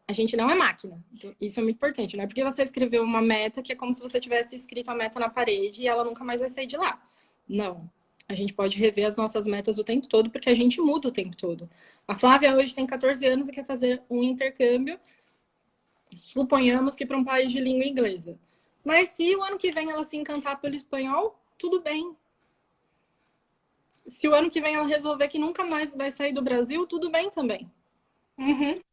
S2: A gente não é máquina. Então, isso é muito importante, não é porque você escreveu uma meta que é como se você tivesse escrito a meta na parede e ela nunca mais vai sair de lá. Não. A gente pode rever as nossas metas o tempo todo, porque a gente muda o tempo todo. A Flávia hoje tem 14 anos e quer fazer um intercâmbio, suponhamos que para um país de língua inglesa. Mas se o ano que vem ela se encantar pelo espanhol, tudo bem. Se o ano que vem ela resolver que nunca mais vai sair do Brasil, tudo bem também.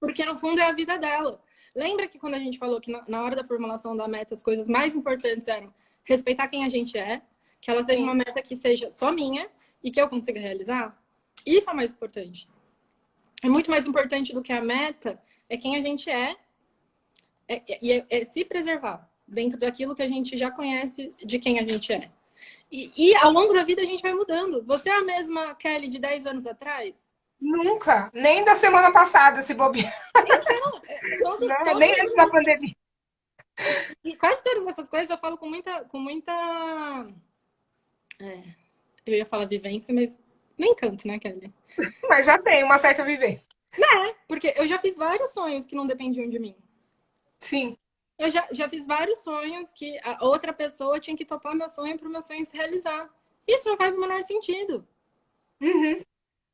S2: Porque no fundo é a vida dela. Lembra que quando a gente falou que na hora da formulação da meta as coisas mais importantes eram respeitar quem a gente é, que ela seja uma meta que seja só minha e que eu consiga realizar? Isso é o mais importante. É muito mais importante do que a meta é quem a gente é e se preservar dentro daquilo que a gente já conhece de quem a gente é. E ao longo da vida a gente vai mudando. Você é a mesma Kelly de 10 anos atrás?
S1: Nunca. Nem da semana passada, se bobear.
S2: Então,
S1: Né?
S2: todas
S1: Nem antes da
S2: essas,
S1: pandemia.
S2: e quase todas essas coisas eu falo com muita, eu ia falar vivência, mas nem tanto, né, Kelly?
S1: Mas já tem uma certa vivência.
S2: Porque eu já fiz vários sonhos que não dependiam de mim.
S1: Sim.
S2: Eu já fiz vários sonhos que a outra pessoa tinha que topar meu sonho para o meu sonho se realizar. Isso não faz o menor sentido.
S1: Uhum.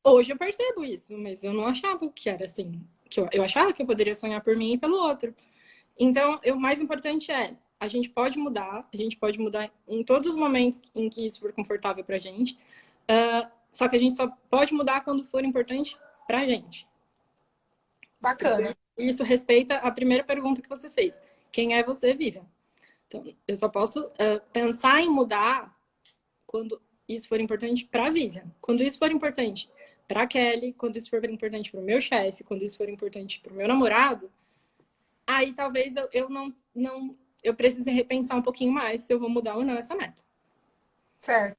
S2: Hoje eu percebo isso, mas eu não achava que era assim. Que eu achava que eu poderia sonhar por mim e pelo outro. Então, o mais importante é, a gente pode mudar em todos os momentos em que isso for confortável pra gente. Só que a gente só pode mudar quando for importante pra gente.
S1: Bacana.
S2: Isso respeita a primeira pergunta que você fez. Quem é você, Vivian? Então, eu só posso pensar em mudar quando isso for importante para a Vivian. Quando isso for importante para a Kelly, quando isso for importante para o meu chefe, quando isso for importante para o meu namorado, aí talvez eu precise repensar um pouquinho mais se eu vou mudar ou não essa meta.
S1: Certo.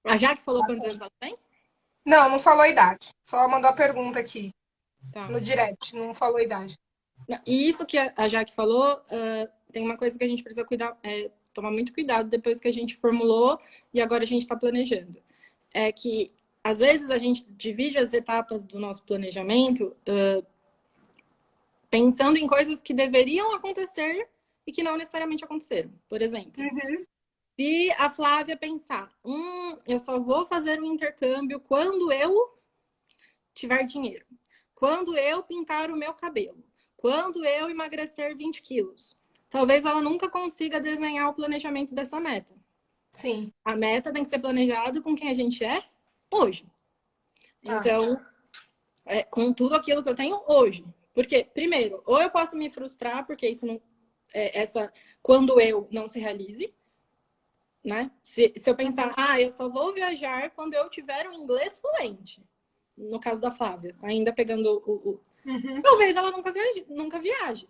S2: A Jaque falou quantos anos ela tem?
S1: Não, não falou a idade. Só mandou a pergunta aqui
S2: Tá.
S1: no direct. Não falou a idade.
S2: E isso que a Jaque falou, tem uma coisa que a gente precisa cuidar, tomar muito cuidado depois que a gente formulou e agora a gente está planejando. É que, às vezes, a gente divide as etapas do nosso planejamento pensando em coisas que deveriam acontecer e que não necessariamente aconteceram. Por exemplo, se a Flávia pensar, eu só vou fazer um intercâmbio quando eu tiver dinheiro, quando eu pintar o meu cabelo, quando eu emagrecer 20 quilos. Talvez ela nunca consiga desenhar o planejamento dessa meta.
S1: Sim.
S2: A meta tem que ser planejada com quem a gente é hoje.
S1: Tá.
S2: Então, com tudo aquilo que eu tenho hoje. Porque, primeiro, ou eu posso me frustrar porque isso não. Quando eu não se realize, né? Se eu pensar, eu só vou viajar quando eu tiver um inglês fluente. No caso da Flávia, ainda pegando talvez ela nunca viaje.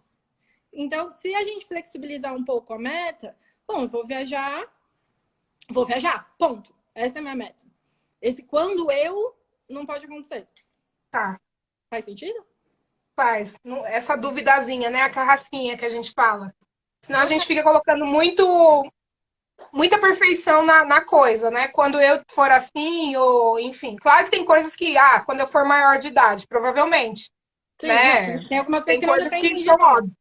S2: Então, se a gente flexibilizar um pouco a meta, bom, eu vou viajar, ponto. Essa é a minha meta. Esse quando eu não pode acontecer.
S1: Tá.
S2: Faz sentido?
S1: Faz. Essa duvidazinha, né? A carrasquinha que a gente fala. Senão a gente fica colocando muita perfeição na coisa, né? Quando eu for assim, ou enfim. Claro que tem coisas que, quando eu for maior de idade, provavelmente.
S2: Sim,
S1: Né?
S2: tem algumas coisas
S1: Tem
S2: que não
S1: coisas que
S2: dependem de
S1: são
S2: mim.
S1: óbvias.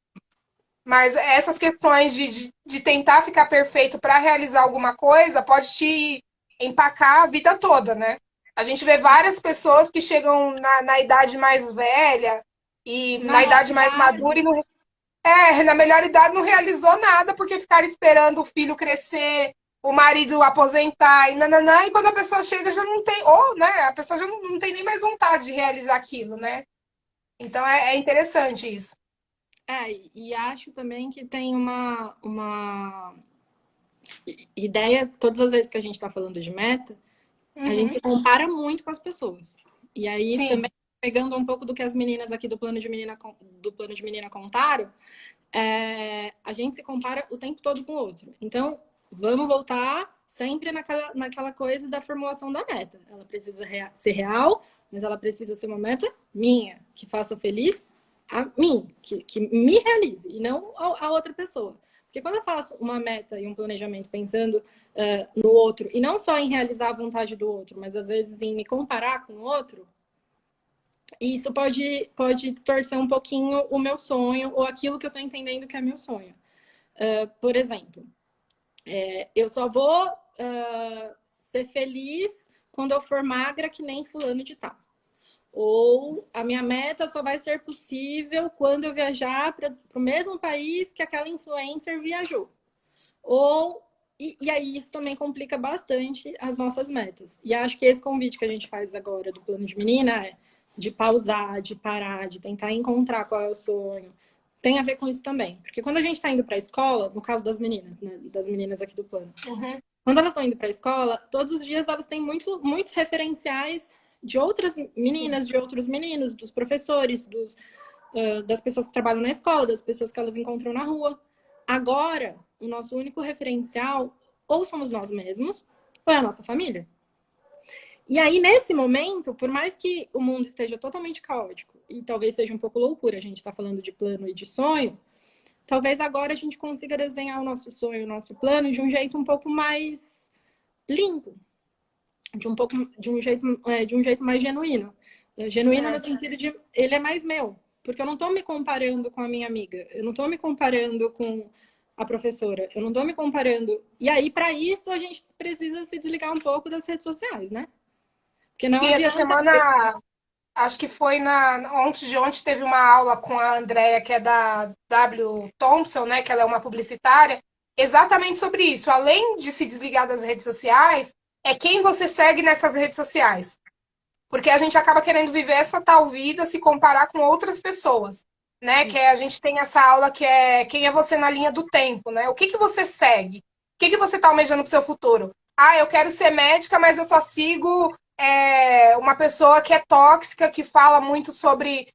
S1: Mas essas questões de tentar ficar perfeito para realizar alguma coisa pode te empacar a vida toda, né? A gente vê várias pessoas que chegam na idade mais velha e
S2: Na
S1: na
S2: nossa
S1: idade mais madura
S2: idade,
S1: e na melhor idade não realizou nada porque ficaram esperando o filho crescer, o marido aposentar e nananã, e quando a pessoa chega já não tem, ou, né, a pessoa já não tem nem mais vontade de realizar aquilo, né? Então é interessante isso.
S2: e acho também que tem uma ideia, todas as vezes que a gente está falando de meta, a gente se compara muito com as pessoas. E aí
S1: Sim.
S2: também, pegando um pouco do que as meninas aqui do Plano de Menina contaram, a gente se compara o tempo todo com o outro. Então, vamos voltar sempre naquela coisa da formulação da meta. Ela precisa ser real, mas ela precisa ser uma meta minha, que faça feliz a mim, que me realize, e não a outra pessoa. Porque quando eu faço uma meta e um planejamento pensando no outro, e não só em realizar a vontade do outro, mas às vezes em me comparar com o outro, isso pode distorcer um pouquinho o meu sonho ou aquilo que eu estou entendendo que é meu sonho. Por exemplo, eu só vou ser feliz quando eu for magra que nem fulano de tal. Ou a minha meta só vai ser possível quando eu viajar para o mesmo país que aquela influencer viajou. E aí isso também complica bastante as nossas metas. E acho que esse convite que a gente faz agora do Plano de Menina é de pausar, de parar, de tentar encontrar qual é o sonho. Tem a ver com isso também. Porque quando a gente está indo para a escola, no caso das meninas, né? Das meninas aqui do plano. Quando elas estão indo para a escola, todos os dias elas têm muitos referenciais de outras meninas, de outros meninos, dos professores, das pessoas que trabalham na escola, das pessoas que elas encontram na rua. Agora, o nosso único referencial ou somos nós mesmos, ou é a nossa família. E aí, nesse momento, por mais que o mundo esteja totalmente caótico, e talvez seja um pouco loucura, a gente está falando de plano e de sonho, talvez agora a gente consiga desenhar o nosso sonho, o nosso plano de um jeito um pouco mais limpo, de um jeito mais genuíno. Genuíno no sentido de ele é mais meu, porque eu não estou me comparando com a minha amiga, eu não estou me comparando com a professora, eu não estou me comparando. E aí, para isso, a gente precisa se desligar um pouco das redes sociais, né? Porque não
S1: Sim, essa
S2: adianta.
S1: semana, acho que foi ontem de ontem, teve uma aula com a Andrea, que é da W. Thompson, né? Que ela é uma publicitária, exatamente sobre isso. Além de se desligar das redes sociais, é quem você segue nessas redes sociais. Porque a gente acaba querendo viver essa tal vida, se comparar com outras pessoas, né? Que a gente tem essa aula que é quem é você na linha do tempo, né? O que que você segue? O que que você está almejando para o seu futuro? Ah, eu quero ser médica, mas eu só sigo uma pessoa que é tóxica, que fala muito sobre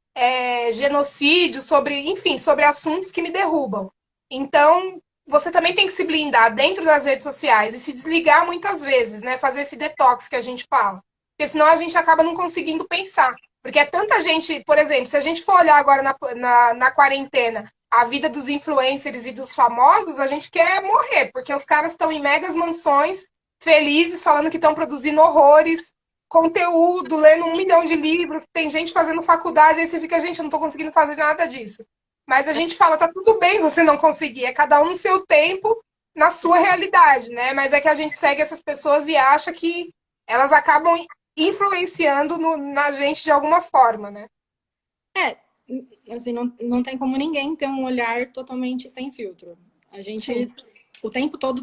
S1: genocídio, sobre, enfim, sobre assuntos que me derrubam. Então, você também tem que se blindar dentro das redes sociais e se desligar muitas vezes, né? Fazer esse detox que a gente fala. Porque senão a gente acaba não conseguindo pensar. Porque é tanta gente, por exemplo, se a gente for olhar agora na quarentena a vida dos influencers e dos famosos, a gente quer morrer, porque os caras estão em megas mansões, felizes, falando que estão produzindo horrores, conteúdo, lendo 1 milhão de livros, tem gente fazendo faculdade, aí você fica, gente, eu não estou conseguindo fazer nada disso. Mas a gente fala, tá tudo bem você não conseguir, é cada um no seu tempo, na sua realidade, né? Mas é que a gente segue essas pessoas e acha que elas acabam influenciando na gente de alguma forma, né?
S2: É, assim, não tem como ninguém ter um olhar totalmente sem filtro. A gente,
S1: Sim.
S2: o tempo todo,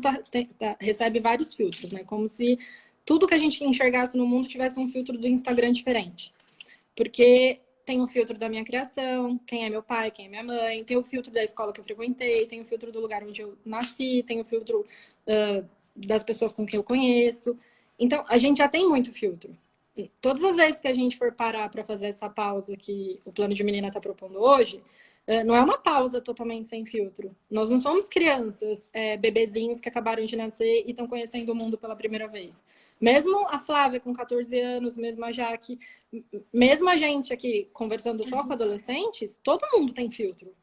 S2: recebe vários filtros, né? Como se tudo que a gente enxergasse no mundo tivesse um filtro do Instagram diferente. Porque tem o filtro da minha criação, quem é meu pai, quem é minha mãe, tem o filtro da escola que eu frequentei, tem o filtro do lugar onde eu nasci, tem o filtro das pessoas com quem eu conheço. Então, a gente já tem muito filtro. Todas as vezes que a gente for parar para fazer essa pausa que o Plano de Menina está propondo hoje, não é uma pausa totalmente sem filtro. Nós não somos crianças, bebezinhos que acabaram de nascer e estão conhecendo o mundo pela primeira vez. Mesmo a Flávia com 14 anos, mesmo a Jaque, mesmo a gente aqui conversando só com adolescentes, todo mundo tem filtro.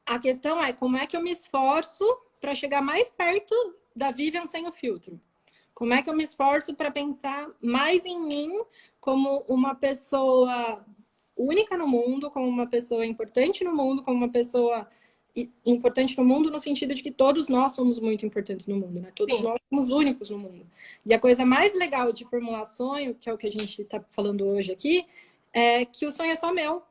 S2: A questão é como é que eu me esforço para chegar mais perto da Vivian sem o filtro. Como é que eu me esforço para pensar mais em mim como uma pessoa única no mundo, como uma pessoa importante no mundo, como uma pessoa importante no mundo no sentido de que todos nós somos muito importantes no mundo, né? Todos
S1: Sim.
S2: nós somos únicos no mundo. E a coisa mais legal de formular sonho, que é o que a gente está falando hoje aqui, é que o sonho é só meu.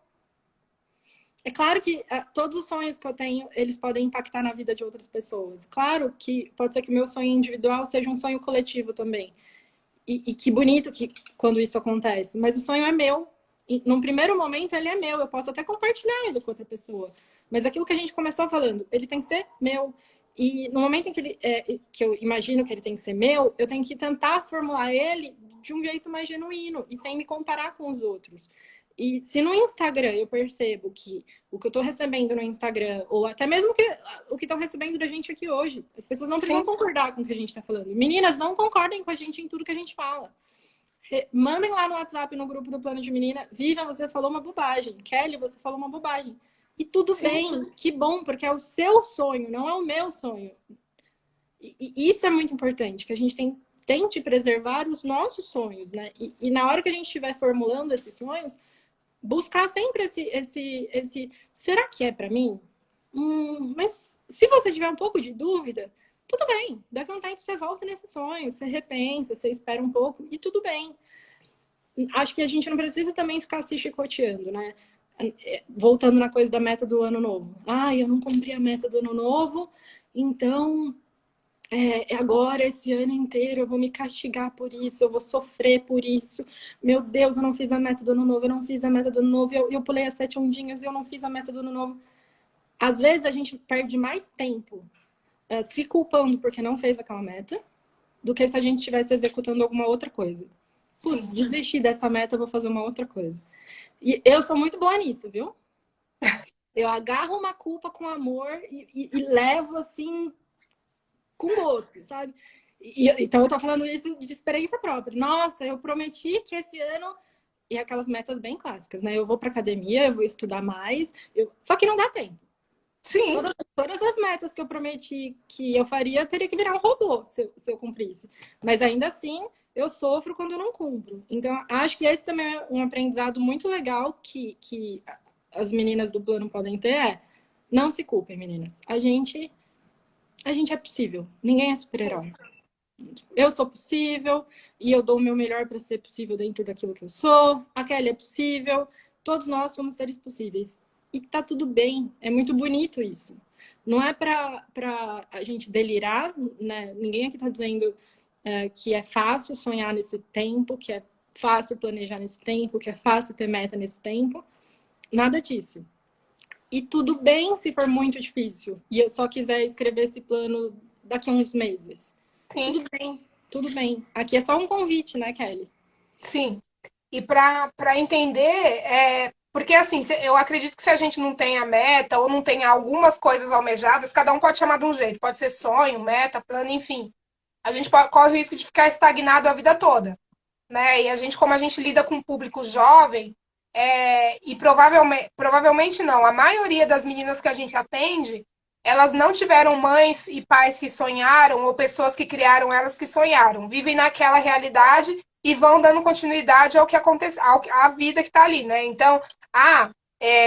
S2: É claro que todos os sonhos que eu tenho, eles podem impactar na vida de outras pessoas. Claro que pode ser que o meu sonho individual seja um sonho coletivo também. E que bonito que quando isso acontece. Mas o sonho é meu. E, num primeiro momento, ele é meu. Eu posso até compartilhar ele com outra pessoa. Mas aquilo que a gente começou falando, ele tem que ser meu. E no momento em que eu imagino que ele tem que ser meu, eu tenho que tentar formular ele de um jeito mais genuíno e sem me comparar com os outros. E se no Instagram eu percebo que o que eu estou recebendo no Instagram, ou até mesmo o que estão recebendo da gente aqui hoje, as pessoas não precisam concordar com o que a gente está falando. Meninas, não concordem com a gente em tudo que a gente fala. Mandem lá no WhatsApp, no grupo do Plano de Menina. Vivian, você falou uma bobagem. Kelly, você falou uma bobagem. E tudo bem, que bom, porque é o seu sonho, não é o meu sonho. E isso é muito importante, que a gente tente preservar os nossos sonhos, né? E na hora que a gente estiver formulando esses sonhos, buscar sempre esse será que é para mim? Mas se você tiver um pouco de dúvida, tudo bem. Daqui a um tempo você volta nesse sonho, você repensa, você espera um pouco e tudo bem. Acho que a gente não precisa também ficar se chicoteando, né? Voltando na coisa da meta do ano novo. Eu não cumpri a meta do ano novo, então agora, esse ano inteiro, eu vou me castigar por isso, eu vou sofrer por isso. Meu Deus, eu não fiz a meta do ano novo, eu não fiz a meta do ano novo, eu pulei as 7 ondinhas e eu não fiz a meta do ano novo. Às vezes a gente perde mais tempo se culpando porque não fez aquela meta do que se a gente estivesse executando alguma outra coisa. Putz, desisti dessa meta, eu vou fazer uma outra coisa. E eu sou muito boa nisso, viu? Eu agarro uma culpa com amor e levo assim com gosto, sabe? Então eu tô falando isso de experiência própria. Nossa, eu prometi que esse ano... E aquelas metas bem clássicas, né? Eu vou pra academia, eu vou estudar mais, só que não dá tempo.
S1: Sim.
S2: Todas as metas que eu prometi que eu faria, teria que virar um robô se eu cumprisse. Mas ainda assim, eu sofro quando eu não cumpro. Então, acho que esse também é um aprendizado muito legal que as meninas do plano podem ter, não se culpem, meninas. A gente é possível. Ninguém é super-herói. Eu sou possível e eu dou o meu melhor para ser possível dentro daquilo que eu sou. A Kelly é possível. Todos nós somos seres possíveis. E tá tudo bem. É muito bonito isso. Não é para a gente delirar, né? Ninguém aqui tá dizendo que é fácil sonhar nesse tempo, que é fácil planejar nesse tempo, que é fácil ter meta nesse tempo. Nada disso. E tudo bem se for muito difícil e eu só quiser escrever esse plano daqui a uns meses.
S1: Sim.
S2: Tudo bem, tudo bem. Aqui é só um convite, né, Kelly?
S1: Sim. E para entender, porque assim, eu acredito que se a gente não tem a meta ou não tem algumas coisas almejadas, cada um pode chamar de um jeito, pode ser sonho, meta, plano, enfim. A gente corre o risco de ficar estagnado a vida toda, né? E a gente, como a gente lida com um público jovem, e provavelmente não, a maioria das meninas que a gente atende, elas não tiveram mães e pais que sonharam ou pessoas que criaram elas que sonharam, vivem naquela realidade e vão dando continuidade ao que acontece, à vida que está ali, né? Então,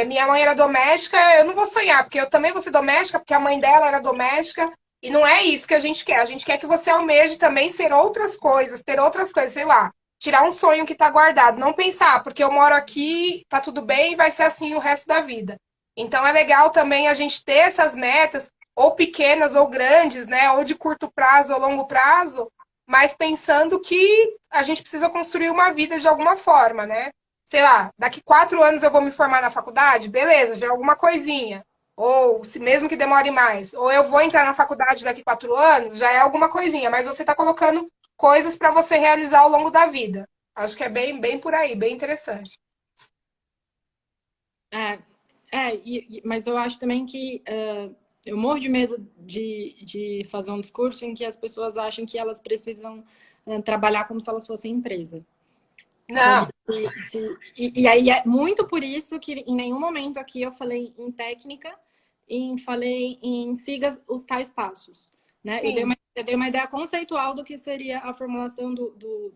S1: minha mãe era doméstica, eu não vou sonhar, porque eu também vou ser doméstica, porque a mãe dela era doméstica, e não é isso que a gente quer. A gente quer que você almeje também ser outras coisas, ter outras coisas, sei lá, tirar um sonho que está guardado, não pensar, porque eu moro aqui, tá tudo bem, vai ser assim o resto da vida. Então é legal também a gente ter essas metas, ou pequenas ou grandes, né? Ou de curto prazo ou longo prazo, mas pensando que a gente precisa construir uma vida de alguma forma, né? Sei lá, daqui 4 anos eu vou me formar na faculdade, beleza, já é alguma coisinha. Ou se mesmo que demore mais, ou eu vou entrar na faculdade daqui 4 anos, já é alguma coisinha, mas você está colocando coisas para você realizar ao longo da vida. Acho que é bem, bem por aí, bem interessante.
S2: Mas eu acho também que eu morro de medo de fazer um discurso em que as pessoas acham que elas precisam trabalhar como se elas fossem empresa.
S1: Não.
S2: E aí é muito por isso que em nenhum momento aqui eu falei em técnica e falei em siga os tais passos. Né? Eu dei uma ideia conceitual do que seria a formulação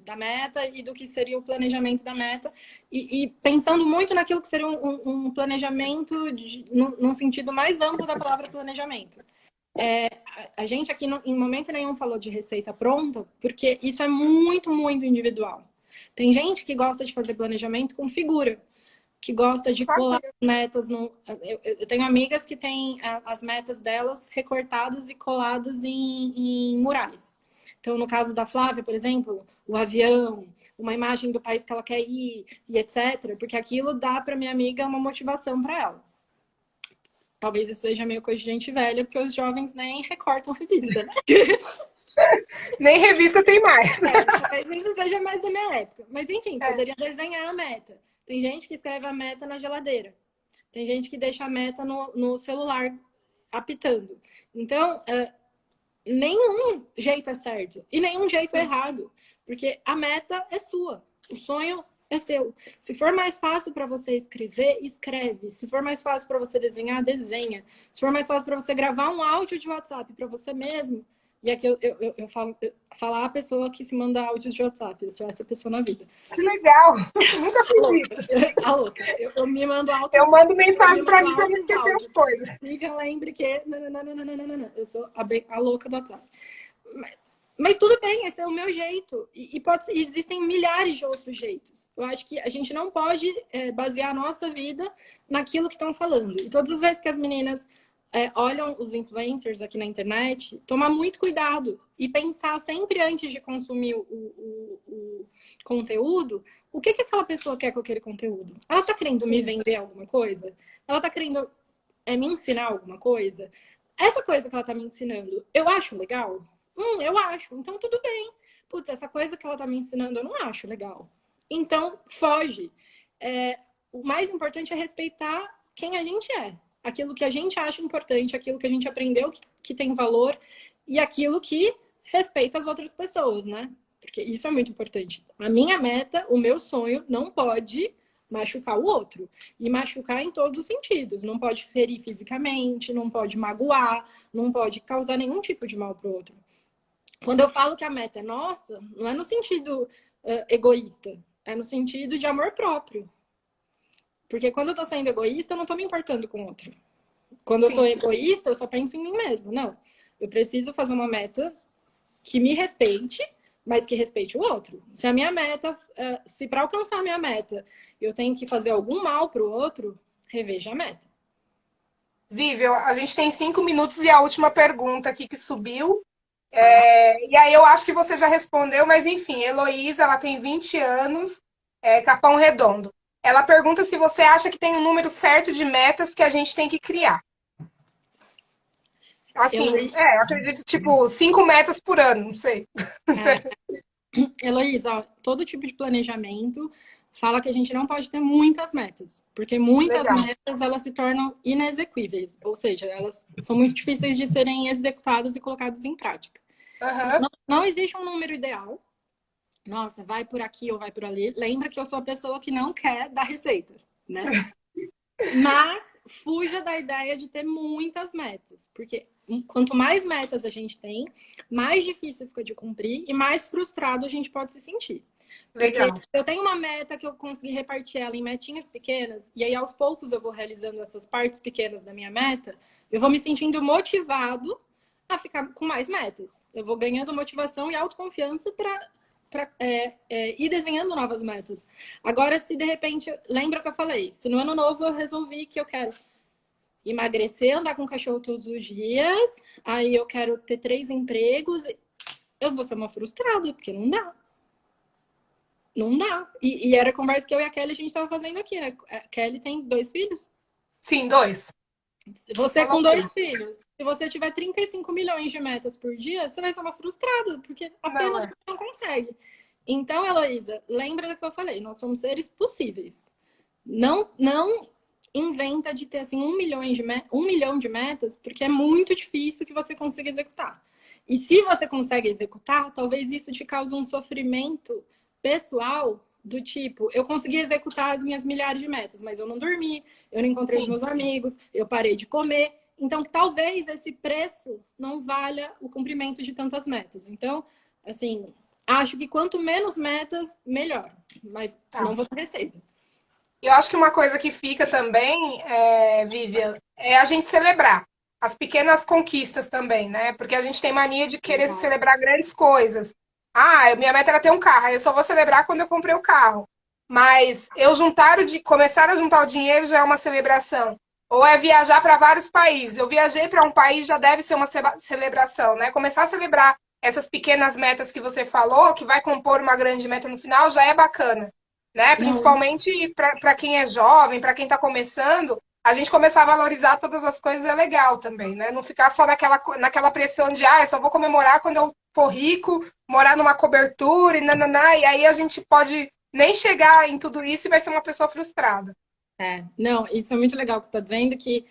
S2: da meta e do que seria o planejamento da meta, e pensando muito naquilo que seria um planejamento num sentido mais amplo da palavra planejamento. A gente aqui em momento nenhum falou de receita pronta, porque isso é muito, muito individual. Tem gente que gosta de fazer planejamento com figura, que gosta de colar metas. Eu tenho amigas que têm as metas delas recortadas e coladas em murais. Então, no caso da Flávia, por exemplo, o avião, uma imagem do país que ela quer ir, e etc. Porque aquilo dá para minha amiga uma motivação para ela. Talvez isso seja meio coisa de gente velha, porque os jovens nem recortam revista, né?
S1: Nem revista tem mais.
S2: Talvez isso seja mais da minha época. Mas, enfim, poderia desenhar a meta. Tem gente que escreve a meta na geladeira. Tem gente que deixa a meta no celular apitando. Então, nenhum jeito é certo e nenhum jeito é errado. Porque a meta é sua. O sonho é seu. Se for mais fácil para você escrever, escreve. Se for mais fácil para você desenhar, desenha. Se for mais fácil para você gravar um áudio de WhatsApp para você mesmo, e aqui eu falo, falar a pessoa que se manda áudios de WhatsApp. Eu sou essa pessoa na vida.
S1: Que legal! Nunca fiz isso.
S2: A louca. Eu me mando áudios.
S1: Eu mando mensagem pra mim pra não esquecer as coisas.
S2: Lívia, lembre que... Não. Eu sou a louca do WhatsApp. Mas tudo bem, esse é o meu jeito. Existem milhares de outros jeitos. Eu acho que a gente não pode basear a nossa vida naquilo que estão falando. E todas as vezes que as meninas olham os influencers aqui na internet, tomar muito cuidado e pensar sempre antes de consumir o conteúdo, o que aquela pessoa quer com aquele conteúdo? Ela tá querendo me vender alguma coisa? Ela tá querendo me ensinar alguma coisa? Essa coisa que ela tá me ensinando, eu acho legal? Eu acho. Então, tudo bem. Putz, essa coisa que ela tá me ensinando, eu não acho legal. Então, foge. O mais importante é respeitar quem a gente é. Aquilo que a gente acha importante, aquilo que a gente aprendeu que tem valor, e aquilo que respeita as outras pessoas, né? Porque isso é muito importante. A minha meta, o meu sonho, não pode machucar o outro. E machucar em todos os sentidos. Não pode ferir fisicamente, não pode magoar, não pode causar nenhum tipo de mal para o outro. Quando eu falo que a meta é nossa, não é no sentido egoísta, é no sentido de amor próprio. Porque quando eu tô sendo egoísta, eu não tô me importando com o outro. Quando eu sou egoísta, eu só penso em mim mesmo. Não. Eu preciso fazer uma meta que me respeite, mas que respeite o outro. Se a minha meta, se para alcançar a minha meta, eu tenho que fazer algum mal pro outro, reveja a meta.
S1: Vivi, a gente tem 5 minutos e a última pergunta aqui que subiu.
S2: Tá?
S1: E aí eu acho que você já respondeu, mas enfim, Heloísa, ela tem 20 anos, Capão Redondo. Ela pergunta se você acha que tem um número certo de metas que a gente tem que criar. Assim, eu acredito, tipo, 5 metas por ano, não sei.
S2: Heloísa, ó, todo tipo de planejamento fala que a gente não pode ter muitas metas, porque muitas
S1: Legal.
S2: metas elas se tornam inexequíveis, ou seja, elas são muito difíceis de serem executadas e colocadas em prática.
S1: Uhum.
S2: Não existe um número ideal. Nossa, vai por aqui ou vai por ali. Lembra que eu sou a pessoa que não quer dar receita, né? Mas fuja da ideia de ter muitas metas, porque quanto mais metas a gente tem, mais difícil fica de cumprir e mais frustrado a gente pode se sentir. Porque
S1: Legal.
S2: eu tenho uma meta que eu consegui repartir ela em metinhas pequenas, e aí aos poucos eu vou realizando essas partes pequenas da minha meta, eu vou me sentindo motivado a ficar com mais metas. Eu vou ganhando motivação e autoconfiança para ir desenhando novas metas. Agora, se de repente, lembra que eu falei, se no ano novo eu resolvi que eu quero emagrecer, andar com o cachorro todos os dias, aí eu quero ter 3 empregos, eu vou ser uma frustrada, porque não dá. Não dá. E era a conversa que eu e a Kelly a gente estava fazendo aqui, né? A Kelly tem 2 filhos.
S1: Sim, 2.
S2: Você com 2 filhos, se você tiver 35 milhões de metas por dia, você vai ser uma frustrada, porque
S1: Não
S2: apenas
S1: é.
S2: você não consegue. Então, Heloísa, lembra do que eu falei, nós somos seres possíveis. Não inventa de ter assim 1 milhão de metas, porque é muito difícil que você consiga executar. E se você consegue executar, talvez isso te cause um sofrimento pessoal do tipo, eu consegui executar as minhas milhares de metas, mas eu não dormi, eu não encontrei os meus amigos, eu parei de comer. Então, talvez esse preço não valha o cumprimento de tantas metas. Então, assim, acho que quanto menos metas, melhor. Mas
S1: Tá.
S2: não vou ter receita.
S1: Eu acho que uma coisa que fica também, Vivian, é a gente celebrar as pequenas conquistas também, né? Porque a gente tem mania de querer
S2: Exato.
S1: celebrar grandes coisas. Ah, minha meta era ter um carro, aí eu só vou celebrar quando eu comprei o carro. Mas começar a juntar o dinheiro já é uma celebração. Ou é viajar para vários países. Eu viajei para um país, já deve ser uma celebração, né? Começar a celebrar essas pequenas metas que você falou, que vai compor uma grande meta no final, já é bacana, né?
S2: Não,
S1: Principalmente para quem é jovem, para quem está começando, a gente começar a valorizar todas as coisas é legal também, né? Não ficar só naquela pressão de, eu só vou comemorar quando eu for rico, morar numa cobertura e nananá, e aí a gente pode nem chegar em tudo isso e vai ser uma pessoa frustrada.
S2: não, isso é muito legal que você está dizendo, que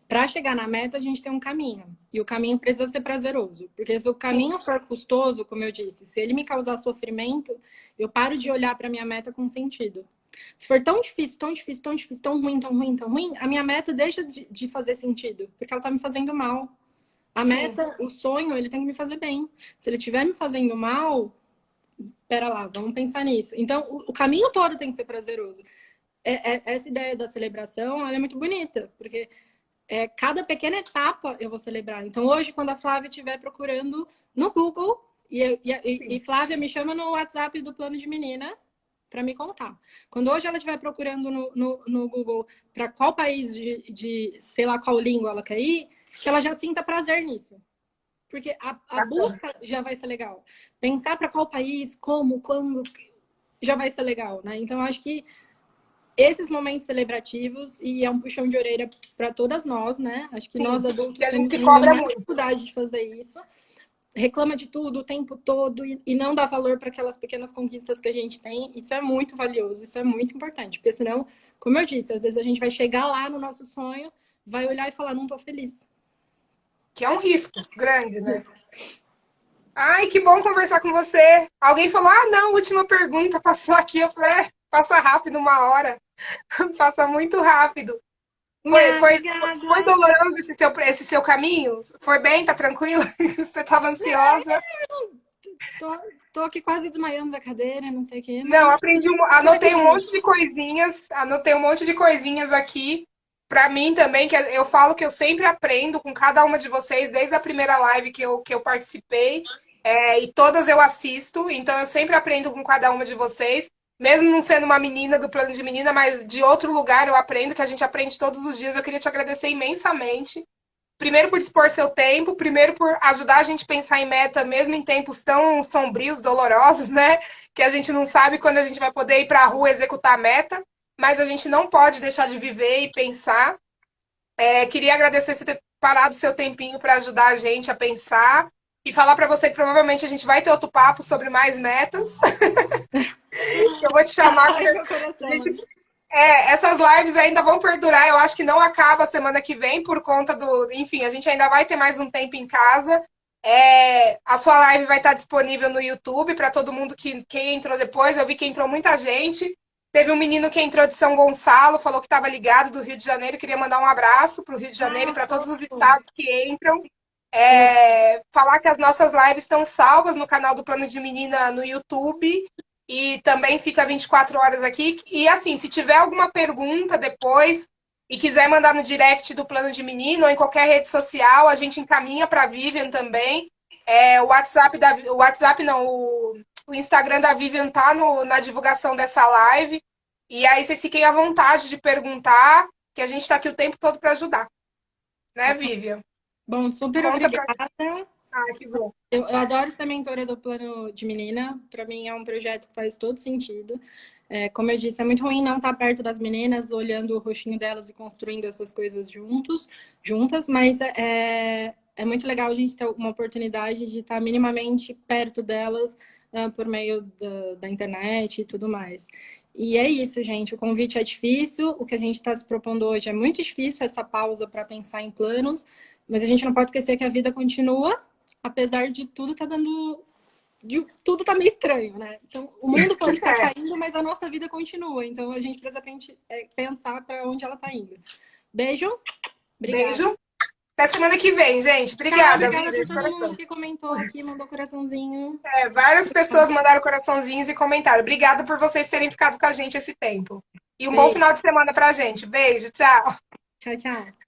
S2: para chegar na meta a gente tem um caminho. E o caminho precisa ser prazeroso. Porque se o
S1: Sim,
S2: caminho for custoso, como eu disse, se ele me causar sofrimento, eu paro de olhar para minha meta com sentido. Se for tão difícil, tão difícil, tão difícil, tão ruim, tão ruim, tão ruim, a minha meta deixa de fazer sentido. Porque ela está me fazendo mal. A
S1: sim.
S2: meta, o sonho, ele tem que me fazer bem. Se ele estiver me fazendo mal, pera lá, vamos pensar nisso. Então, o caminho todo tem que ser prazeroso. Essa ideia da celebração, ela é muito bonita, porque cada pequena etapa eu vou celebrar. Então, hoje, quando a Flávia estiver procurando no Google, e Flávia me chama no WhatsApp do Plano de Menina para me contar. Quando hoje ela estiver procurando no Google para qual país de sei lá qual língua ela quer ir, que ela já sinta prazer nisso. Porque a busca já vai ser legal. Pensar para qual país, como, quando, já vai ser legal, né? Então, acho que esses momentos celebrativos, e é um puxão de orelha para todas nós, né? Acho que
S1: Sim.
S2: nós
S1: E
S2: adultos
S1: a gente
S2: temos
S1: se
S2: ainda
S1: cobra
S2: muita
S1: muito.
S2: dificuldade de fazer isso. Reclama de tudo o tempo todo e não dá valor para aquelas pequenas conquistas que a gente tem. Isso é muito valioso, isso é muito importante. Porque senão, como eu disse, às vezes a gente vai chegar lá no nosso sonho, vai olhar e falar, não tô feliz.
S1: que é um risco grande, né? Ai, que bom conversar com você. Alguém falou, ah, não, última pergunta, passou aqui. Eu falei, passa rápido, 1 hora. Passa muito rápido. Foi,
S2: Ah,
S1: foi, foi
S2: obrigada.
S1: doloroso esse seu caminho? Foi bem? Tá tranquilo? Você estava ansiosa?
S2: Tô, tô aqui quase desmaiando da cadeira, não sei o quê,
S1: Não,
S2: mas
S1: aprendi,
S2: até que
S1: anotei um
S2: vai.
S1: monte de coisinhas, anotei um monte de coisinhas aqui para mim também, que eu falo que eu sempre aprendo com cada uma de vocês, desde a primeira live que eu participei, e todas eu assisto, então eu sempre aprendo com cada uma de vocês, mesmo não sendo uma menina do plano de menina, mas de outro lugar eu aprendo, que a gente aprende todos os dias. Eu queria te agradecer imensamente. Primeiro por dispor seu tempo, primeiro por ajudar a gente a pensar em meta, mesmo em tempos tão sombrios, dolorosos, né? Que a gente não sabe quando a gente vai poder ir para a rua executar a meta, mas a gente não pode deixar de viver e pensar. Queria agradecer você ter parado seu tempinho para ajudar a gente a pensar e falar para você que provavelmente a gente vai ter outro papo sobre mais metas. Eu vou te chamar porque
S2: Ai, meu coração, mano.
S1: essas lives ainda vão perdurar. Eu acho que não acaba a semana que vem por conta do. Enfim, a gente ainda vai ter mais um tempo em casa. A sua live vai estar disponível no YouTube para todo mundo quem entrou depois. Eu vi que entrou muita gente. Teve um menino que entrou de São Gonçalo, falou que estava ligado do Rio de Janeiro. Queria mandar um abraço para o Rio de Janeiro e
S2: Ah,
S1: para todos os
S2: fofo.
S1: estados que entram.
S2: Legal.
S1: Falar que as nossas lives estão salvas no canal do Plano de Menina no YouTube e também fica 24 horas aqui. E assim, se tiver alguma pergunta depois e quiser mandar no direct do Plano de Menino ou em qualquer rede social, a gente encaminha para a Vivian também. O WhatsApp não, o Instagram da Vivian tá na divulgação dessa live. E aí vocês fiquem à vontade de perguntar, que a gente está aqui o tempo todo para ajudar. Né, Vivian?
S2: Bom, super
S1: Conta pra.
S2: obrigada.
S1: Ah, que bom.
S2: Eu adoro ser mentora do Plano de Menina. Para mim é um projeto que faz todo sentido. Como eu disse, é muito ruim não estar perto das meninas, olhando o rostinho delas e construindo essas coisas juntas, mas é muito legal a gente ter uma oportunidade de estar minimamente perto delas por meio da internet e tudo mais. E é isso, gente. O convite é difícil, o que a gente está se propondo hoje é muito difícil, essa pausa para pensar em planos, mas a gente não pode esquecer que a vida continua, apesar de tudo tá dando. Tudo tá meio estranho, né? Então, o mundo pode estar caindo, mas a nossa vida continua. Então, a gente precisa pensar para onde ela tá indo. Beijo. Obrigada.
S1: Beijo. Até semana que vem, gente.
S2: Tchau,
S1: Obrigada,
S2: obrigada
S1: Vivi.
S2: por todo mundo que comentou aqui, mandou coraçãozinho.
S1: Várias pessoas mandaram coraçãozinhos e comentaram. Obrigada por vocês terem ficado com a gente esse tempo. E um bom
S2: Beijo.
S1: final de semana pra gente. Beijo, tchau.
S2: Tchau, tchau.